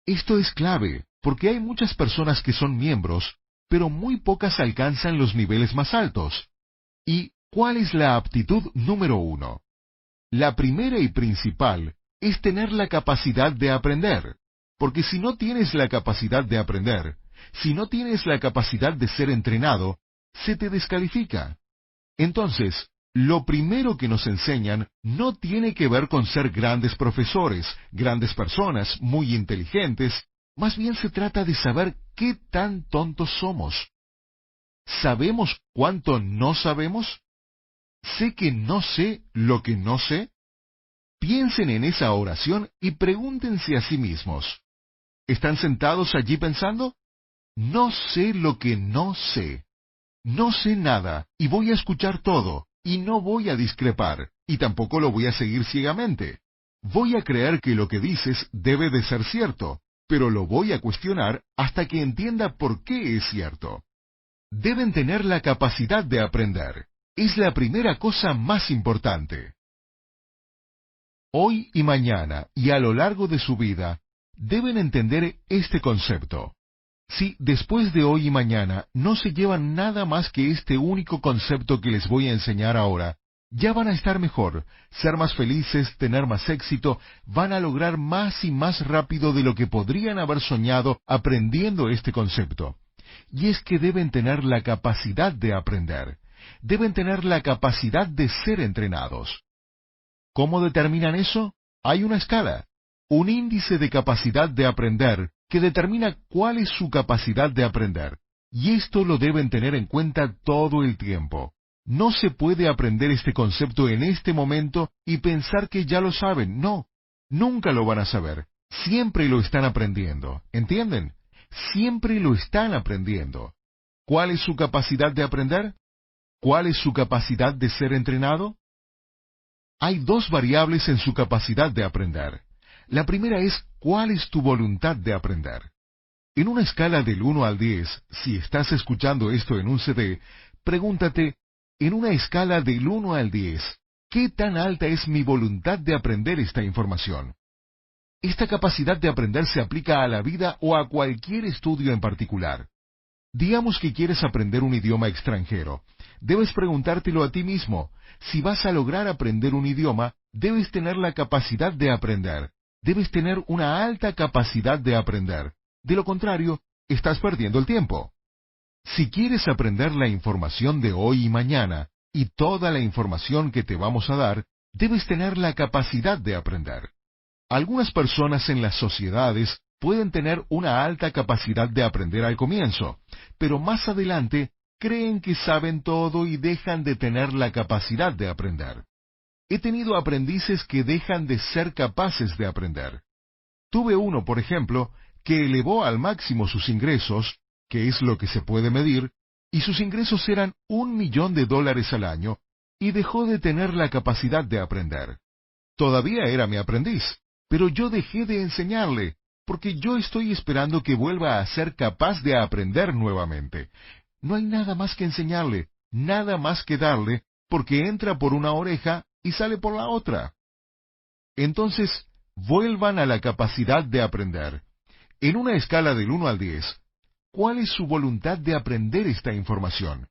Esto es clave, porque hay muchas personas que son miembros, pero muy pocas alcanzan los niveles más altos. ¿Y cuál es la aptitud número 1? La primera y principal es tener la capacidad de aprender, porque si no tienes la capacidad de aprender, si no tienes la capacidad de ser entrenado, se te descalifica. Entonces, lo primero que nos enseñan no tiene que ver con ser grandes profesores, grandes personas, muy inteligentes, más bien se trata de saber qué tan tontos somos. ¿Sabemos cuánto no sabemos? ¿Sé que no sé lo que no sé? Piensen en esa oración y pregúntense a sí mismos. ¿Están sentados allí pensando? No sé lo que no sé. No sé nada, y voy a escuchar todo, y no voy a discrepar, y tampoco lo voy a seguir ciegamente. Voy a creer que lo que dices debe de ser cierto, pero lo voy a cuestionar hasta que entienda por qué es cierto. Deben tener la capacidad de aprender. Es la primera cosa más importante. Hoy y mañana, y a lo largo de su vida, deben entender este concepto. Si después de hoy y mañana no se llevan nada más que este único concepto que les voy a enseñar ahora, ya van a estar mejor, ser más felices, tener más éxito, van a lograr más y más rápido de lo que podrían haber soñado aprendiendo este concepto. Y es que deben tener la capacidad de aprender, deben tener la capacidad de ser entrenados. ¿Cómo determinan eso? Hay una escala, un índice de capacidad de aprender, que determina cuál es su capacidad de aprender. Y esto lo deben tener en cuenta todo el tiempo. No se puede aprender este concepto en este momento y pensar que ya lo saben. No, nunca lo van a saber. Siempre lo están aprendiendo. ¿Entienden? Siempre lo están aprendiendo. ¿Cuál es su capacidad de aprender? ¿Cuál es su capacidad de ser entrenado? Hay dos variables en su capacidad de aprender. La primera es, ¿cuál es tu voluntad de aprender? En una escala del 1 al 10, si estás escuchando esto en un CD, pregúntate, en una escala del 1 al 10, ¿qué tan alta es mi voluntad de aprender esta información? Esta capacidad de aprender se aplica a la vida o a cualquier estudio en particular. Digamos que quieres aprender un idioma extranjero. Debes preguntártelo a ti mismo. Si vas a lograr aprender un idioma, debes tener la capacidad de aprender. Debes tener una alta capacidad de aprender. De lo contrario, estás perdiendo el tiempo. Si quieres aprender la información de hoy y mañana, y toda la información que te vamos a dar, debes tener la capacidad de aprender. Algunas personas en las sociedades pueden tener una alta capacidad de aprender al comienzo, pero más adelante creen que saben todo y dejan de tener la capacidad de aprender. He tenido aprendices que dejan de ser capaces de aprender. Tuve uno, por ejemplo, que elevó al máximo sus ingresos, que es lo que se puede medir, y sus ingresos eran $1.000.000 al año, y dejó de tener la capacidad de aprender. Todavía era mi aprendiz, pero yo dejé de enseñarle, porque yo estoy esperando que vuelva a ser capaz de aprender nuevamente. No hay nada más que enseñarle, nada más que darle, porque entra por una oreja y sale por la otra. Entonces, vuelvan a la capacidad de aprender. En una escala del 1 al 10, ¿cuál es su voluntad de aprender esta información?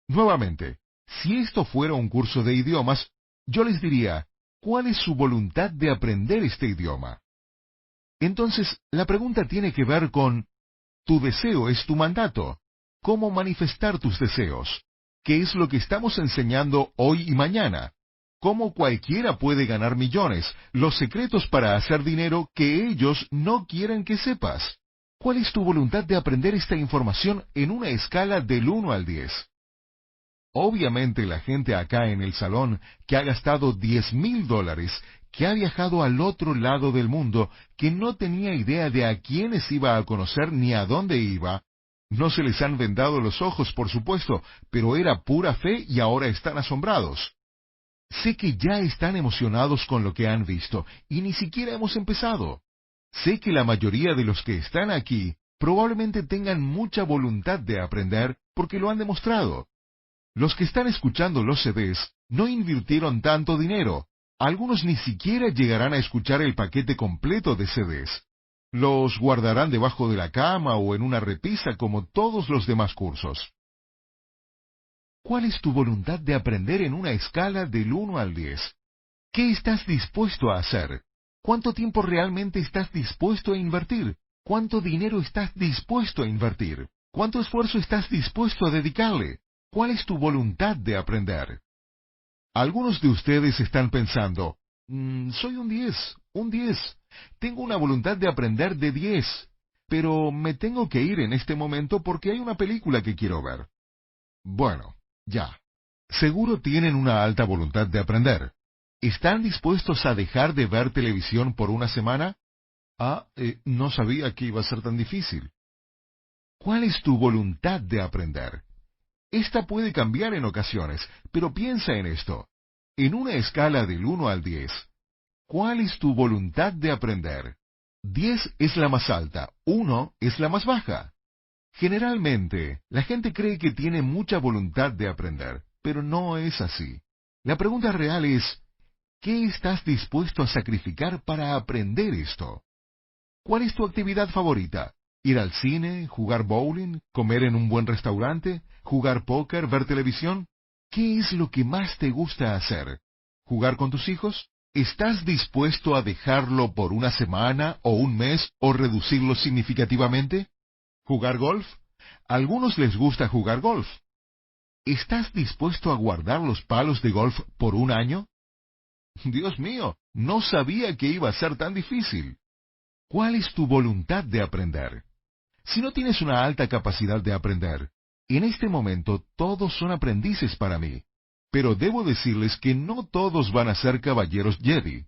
Nuevamente, si esto fuera un curso de idiomas, yo les diría, ¿cuál es su voluntad de aprender este idioma? Entonces, la pregunta tiene que ver con, tu deseo es tu mandato. ¿Cómo manifestar tus deseos? ¿Qué es lo que estamos enseñando hoy y mañana? ¿Cómo cualquiera puede ganar millones? Los secretos para hacer dinero que ellos no quieren que sepas. ¿Cuál es tu voluntad de aprender esta información en una escala del 1 al 10? Obviamente la gente acá en el salón que ha gastado $10,000, que ha viajado al otro lado del mundo, que no tenía idea de a quiénes iba a conocer ni a dónde iba, no se les han vendado los ojos, por supuesto, pero era pura fe y ahora están asombrados. Sé que ya están emocionados con lo que han visto, y ni siquiera hemos empezado. Sé que la mayoría de los que están aquí probablemente tengan mucha voluntad de aprender porque lo han demostrado. Los que están escuchando los CDs no invirtieron tanto dinero. Algunos ni siquiera llegarán a escuchar el paquete completo de CDs. Los guardarán debajo de la cama o en una repisa como todos los demás cursos. ¿Cuál es tu voluntad de aprender en una escala del 1 al 10? ¿Qué estás dispuesto a hacer? ¿Cuánto tiempo realmente estás dispuesto a invertir? ¿Cuánto dinero estás dispuesto a invertir? ¿Cuánto esfuerzo estás dispuesto a dedicarle? ¿Cuál es tu voluntad de aprender? Algunos de ustedes están pensando, soy un 10. Tengo una voluntad de aprender de 10, pero me tengo que ir en este momento porque hay una película que quiero ver. Bueno, ya. Seguro tienen una alta voluntad de aprender. ¿Están dispuestos a dejar de ver televisión por una semana? No sabía que iba a ser tan difícil. ¿Cuál es tu voluntad de aprender? Esta puede cambiar en ocasiones, pero piensa en esto. En una escala del 1 al 10, ¿cuál es tu voluntad de aprender? 10 es la más alta, 1 es la más baja. Generalmente, la gente cree que tiene mucha voluntad de aprender, pero no es así. La pregunta real es, ¿qué estás dispuesto a sacrificar para aprender esto? ¿Cuál es tu actividad favorita? ¿Ir al cine, jugar bowling, comer en un buen restaurante, jugar póker, ver televisión? ¿Qué es lo que más te gusta hacer? ¿Jugar con tus hijos? ¿Estás dispuesto a dejarlo por una semana o un mes o reducirlo significativamente? ¿Jugar golf? A algunos les gusta jugar golf. ¿Estás dispuesto a guardar los palos de golf por un año? Dios mío, no sabía que iba a ser tan difícil. ¿Cuál es tu voluntad de aprender? Si no tienes una alta capacidad de aprender, en este momento todos son aprendices para mí. Pero debo decirles que no todos van a ser caballeros Jedi.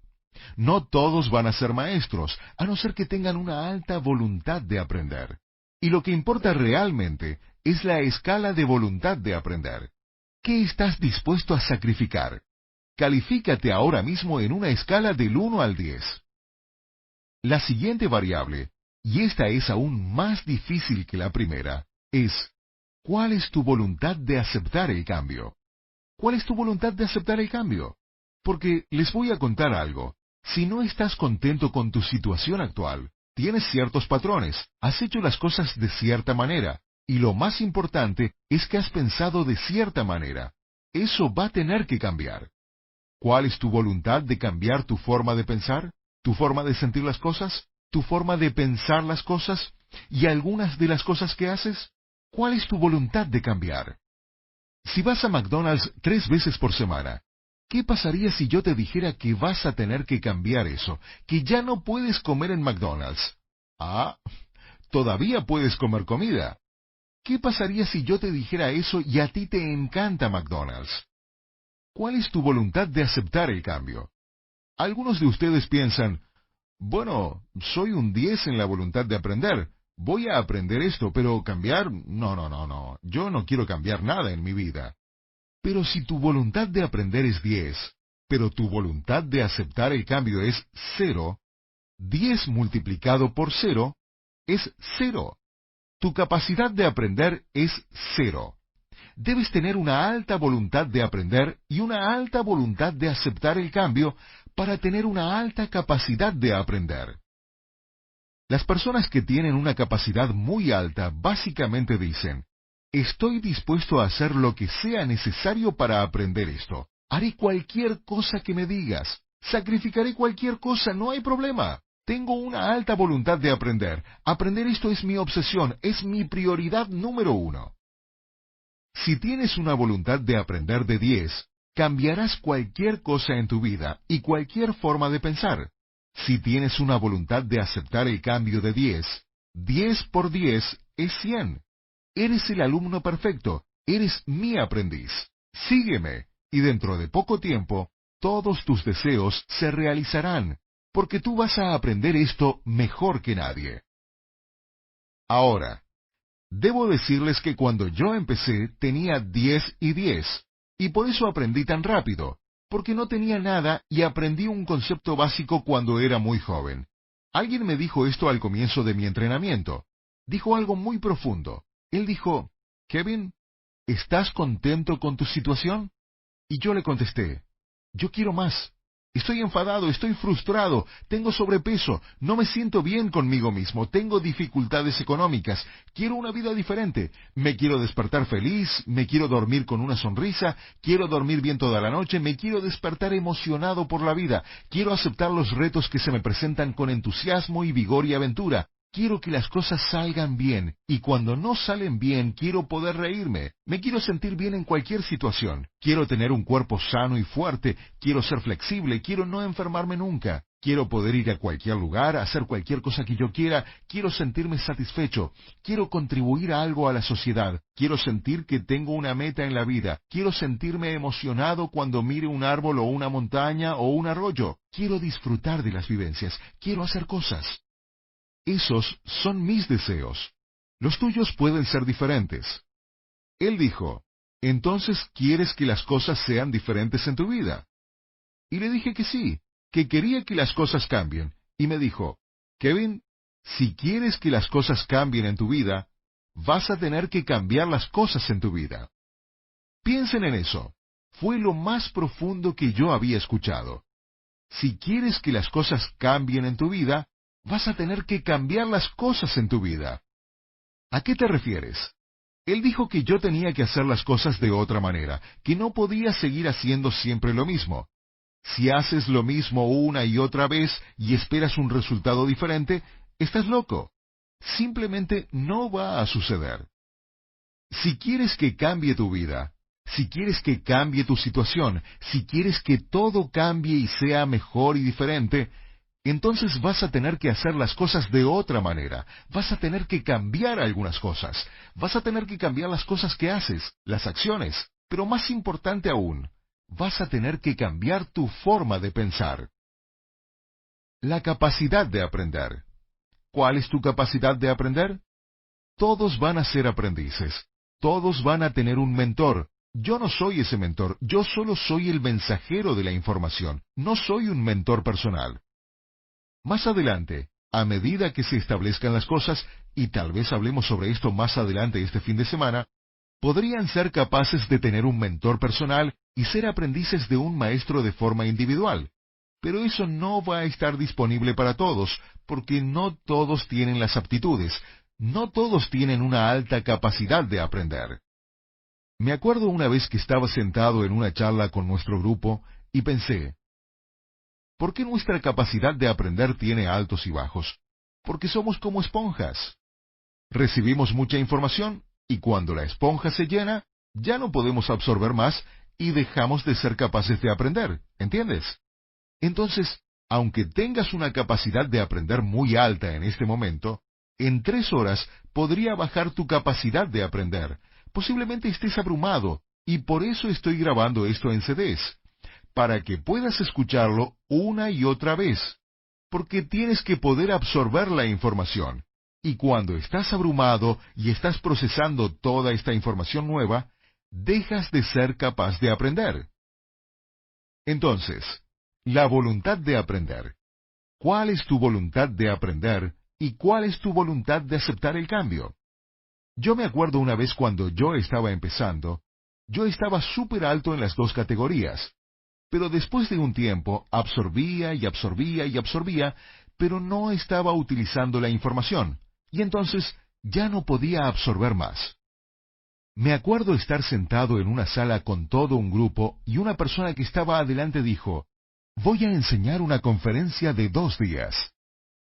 No todos van a ser maestros, a no ser que tengan una alta voluntad de aprender. Y lo que importa realmente es la escala de voluntad de aprender. ¿Qué estás dispuesto a sacrificar? Califícate ahora mismo en una escala del 1 al 10. La siguiente variable, y esta es aún más difícil que la primera, es ¿cuál es tu voluntad de aceptar el cambio? ¿Cuál es tu voluntad de aceptar el cambio? Porque les voy a contar algo. Si no estás contento con tu situación actual, tienes ciertos patrones, has hecho las cosas de cierta manera, y lo más importante es que has pensado de cierta manera. Eso va a tener que cambiar. ¿Cuál es tu voluntad de cambiar tu forma de pensar? ¿Tu forma de sentir las cosas? ¿Tu forma de pensar las cosas? ¿Y algunas de las cosas que haces? ¿Cuál es tu voluntad de cambiar? Si vas a McDonald's 3 veces por semana, ¿qué pasaría si yo te dijera que vas a tener que cambiar eso, que ya no puedes comer en McDonald's? Todavía puedes comer comida. ¿Qué pasaría si yo te dijera eso y a ti te encanta McDonald's? ¿Cuál es tu voluntad de aceptar el cambio? Algunos de ustedes piensan, bueno, soy un 10 en la voluntad de aprender. Voy a aprender esto, pero cambiar, no. Yo no quiero cambiar nada en mi vida. Pero si tu voluntad de aprender es 10, pero tu voluntad de aceptar el cambio es 0, 10 multiplicado por 0 es 0. Tu capacidad de aprender es 0. Debes tener una alta voluntad de aprender y una alta voluntad de aceptar el cambio para tener una alta capacidad de aprender. Las personas que tienen una capacidad muy alta básicamente dicen, estoy dispuesto a hacer lo que sea necesario para aprender esto. Haré cualquier cosa que me digas. Sacrificaré cualquier cosa, no hay problema. Tengo una alta voluntad de aprender. Aprender esto es mi obsesión, es mi prioridad número 1. Si tienes una voluntad de aprender de 10, cambiarás cualquier cosa en tu vida y cualquier forma de pensar. Si tienes una voluntad de aceptar el cambio de 10, 10 por 10 es 100. Eres el alumno perfecto, eres mi aprendiz. Sígueme, y dentro de poco tiempo, todos tus deseos se realizarán, porque tú vas a aprender esto mejor que nadie. Ahora, debo decirles que cuando yo empecé tenía 10 y 10, y por eso aprendí tan rápido, porque no tenía nada y aprendí un concepto básico cuando era muy joven. Alguien me dijo esto al comienzo de mi entrenamiento. Dijo algo muy profundo. Él dijo, Kevin, ¿estás contento con tu situación? Y yo le contesté, yo quiero más. Estoy enfadado, estoy frustrado, tengo sobrepeso, no me siento bien conmigo mismo, tengo dificultades económicas, quiero una vida diferente, me quiero despertar feliz, me quiero dormir con una sonrisa, quiero dormir bien toda la noche, me quiero despertar emocionado por la vida, quiero aceptar los retos que se me presentan con entusiasmo y vigor y aventura. Quiero que las cosas salgan bien, y cuando no salen bien quiero poder reírme. Me quiero sentir bien en cualquier situación. Quiero tener un cuerpo sano y fuerte. Quiero ser flexible. Quiero no enfermarme nunca. Quiero poder ir a cualquier lugar, hacer cualquier cosa que yo quiera. Quiero sentirme satisfecho. Quiero contribuir a algo a la sociedad. Quiero sentir que tengo una meta en la vida. Quiero sentirme emocionado cuando mire un árbol o una montaña o un arroyo. Quiero disfrutar de las vivencias. Quiero hacer cosas. Esos son mis deseos. Los tuyos pueden ser diferentes. Él dijo, entonces, ¿quieres que las cosas sean diferentes en tu vida? Y le dije que sí, que quería que las cosas cambien. Y me dijo, Kevin, si quieres que las cosas cambien en tu vida, vas a tener que cambiar las cosas en tu vida. Piensen en eso. Fue lo más profundo que yo había escuchado. Si quieres que las cosas cambien en tu vida, vas a tener que cambiar las cosas en tu vida. ¿A qué te refieres? Él dijo que yo tenía que hacer las cosas de otra manera, que no podía seguir haciendo siempre lo mismo. Si haces lo mismo una y otra vez y esperas un resultado diferente, estás loco. Simplemente no va a suceder. Si quieres que cambie tu vida, si quieres que cambie tu situación, si quieres que todo cambie y sea mejor y diferente, entonces vas a tener que hacer las cosas de otra manera. Vas a tener que cambiar algunas cosas. Vas a tener que cambiar las cosas que haces, las acciones. Pero más importante aún, vas a tener que cambiar tu forma de pensar. La capacidad de aprender. ¿Cuál es tu capacidad de aprender? Todos van a ser aprendices. Todos van a tener un mentor. Yo no soy ese mentor. Yo solo soy el mensajero de la información. No soy un mentor personal. Más adelante, a medida que se establezcan las cosas, y tal vez hablemos sobre esto más adelante este fin de semana, podrían ser capaces de tener un mentor personal y ser aprendices de un maestro de forma individual. Pero eso no va a estar disponible para todos, porque no todos tienen las aptitudes, no todos tienen una alta capacidad de aprender. Me acuerdo una vez que estaba sentado en una charla con nuestro grupo y pensé, ¿por qué nuestra capacidad de aprender tiene altos y bajos? Porque somos como esponjas. Recibimos mucha información y cuando la esponja se llena, ya no podemos absorber más y dejamos de ser capaces de aprender, ¿entiendes? Entonces, aunque tengas una capacidad de aprender muy alta en este momento, en 3 horas podría bajar tu capacidad de aprender. Posiblemente estés abrumado y por eso estoy grabando esto en CDs, para que puedas escucharlo una y otra vez, porque tienes que poder absorber la información. Y cuando estás abrumado y estás procesando toda esta información nueva, dejas de ser capaz de aprender. Entonces, la voluntad de aprender. ¿Cuál es tu voluntad de aprender y cuál es tu voluntad de aceptar el cambio? Yo me acuerdo una vez cuando yo estaba empezando, yo estaba súper alto en las 2 categorías. Pero después de un tiempo absorbía y absorbía y absorbía, pero no estaba utilizando la información, y entonces ya no podía absorber más. Me acuerdo estar sentado en una sala con todo un grupo y una persona que estaba adelante dijo, «Voy a enseñar una conferencia de 2 días».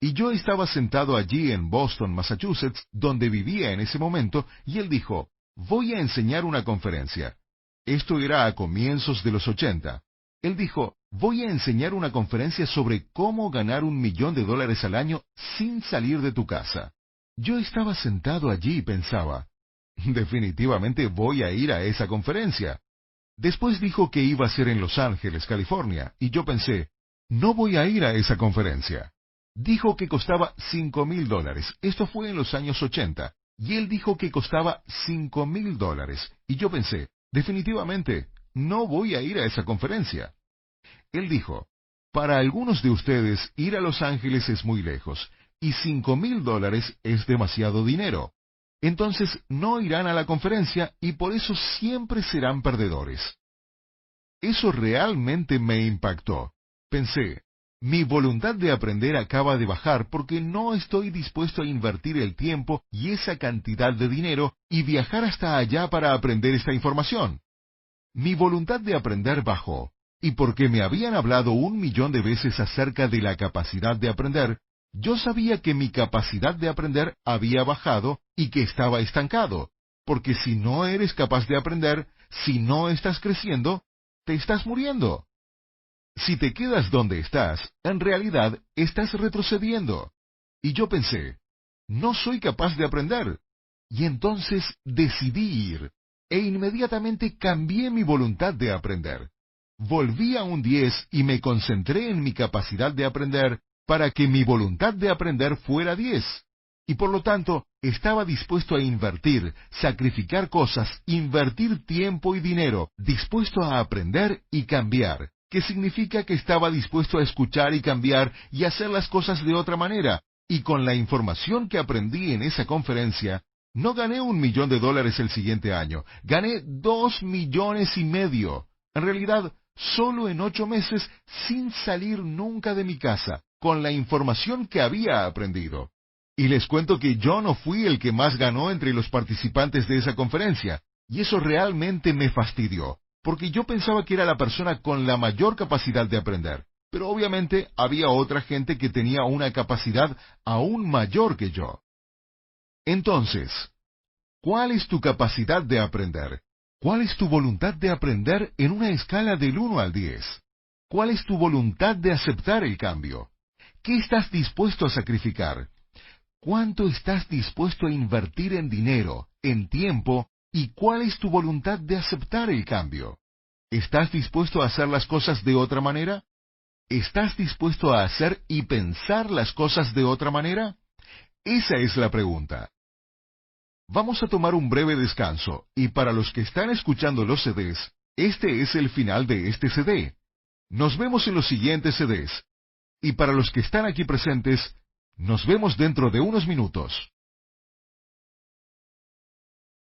Y yo estaba sentado allí en Boston, Massachusetts, donde vivía en ese momento, y él dijo, «Voy a enseñar una conferencia». Esto era a comienzos de los 80. Él dijo, «Voy a enseñar una conferencia sobre cómo ganar $1.000.000 al año sin salir de tu casa». Yo estaba sentado allí y pensaba, «Definitivamente voy a ir a esa conferencia». Después dijo que iba a ser en Los Ángeles, California, y yo pensé, «No voy a ir a esa conferencia». Dijo que costaba $5.000. Esto fue en los años 80. Y él dijo que costaba $5.000. Y yo pensé, definitivamente, no voy a ir a esa conferencia. Él dijo, para algunos de ustedes ir a Los Ángeles es muy lejos, y $5.000 es demasiado dinero. Entonces no irán a la conferencia y por eso siempre serán perdedores. Eso realmente me impactó. Pensé, mi voluntad de aprender acaba de bajar porque no estoy dispuesto a invertir el tiempo y esa cantidad de dinero y viajar hasta allá para aprender esta información. Mi voluntad de aprender bajó, y porque me habían hablado 1.000.000 de veces acerca de la capacidad de aprender, yo sabía que mi capacidad de aprender había bajado y que estaba estancado, porque si no eres capaz de aprender, si no estás creciendo, te estás muriendo. Si te quedas donde estás, en realidad estás retrocediendo. Y yo pensé, no soy capaz de aprender. Y entonces decidí ir, e inmediatamente cambié mi voluntad de aprender. Volví a un 10 y me concentré en mi capacidad de aprender para que mi voluntad de aprender fuera 10. Y por lo tanto, estaba dispuesto a invertir, sacrificar cosas, invertir tiempo y dinero, dispuesto a aprender y cambiar. Que significa que estaba dispuesto a escuchar y cambiar y hacer las cosas de otra manera. Y con la información que aprendí en esa conferencia, no gané $1.000.000 el siguiente año, gané 2,5 millones. En realidad, solo en 8 meses, sin salir nunca de mi casa, con la información que había aprendido. Y les cuento que yo no fui el que más ganó entre los participantes de esa conferencia, y eso realmente me fastidió. Porque yo pensaba que era la persona con la mayor capacidad de aprender, pero obviamente había otra gente que tenía una capacidad aún mayor que yo. Entonces, ¿cuál es tu capacidad de aprender? ¿Cuál es tu voluntad de aprender en una escala del 1 al 10? ¿Cuál es tu voluntad de aceptar el cambio? ¿Qué estás dispuesto a sacrificar? ¿Cuánto estás dispuesto a invertir en dinero, en tiempo? ¿Y cuál es tu voluntad de aceptar el cambio? ¿Estás dispuesto a hacer las cosas de otra manera? ¿Estás dispuesto a hacer y pensar las cosas de otra manera? Esa es la pregunta. Vamos a tomar un breve descanso, y para los que están escuchando los CDs, este es el final de este CD. Nos vemos en los siguientes CDs. Y para los que están aquí presentes, nos vemos dentro de unos minutos.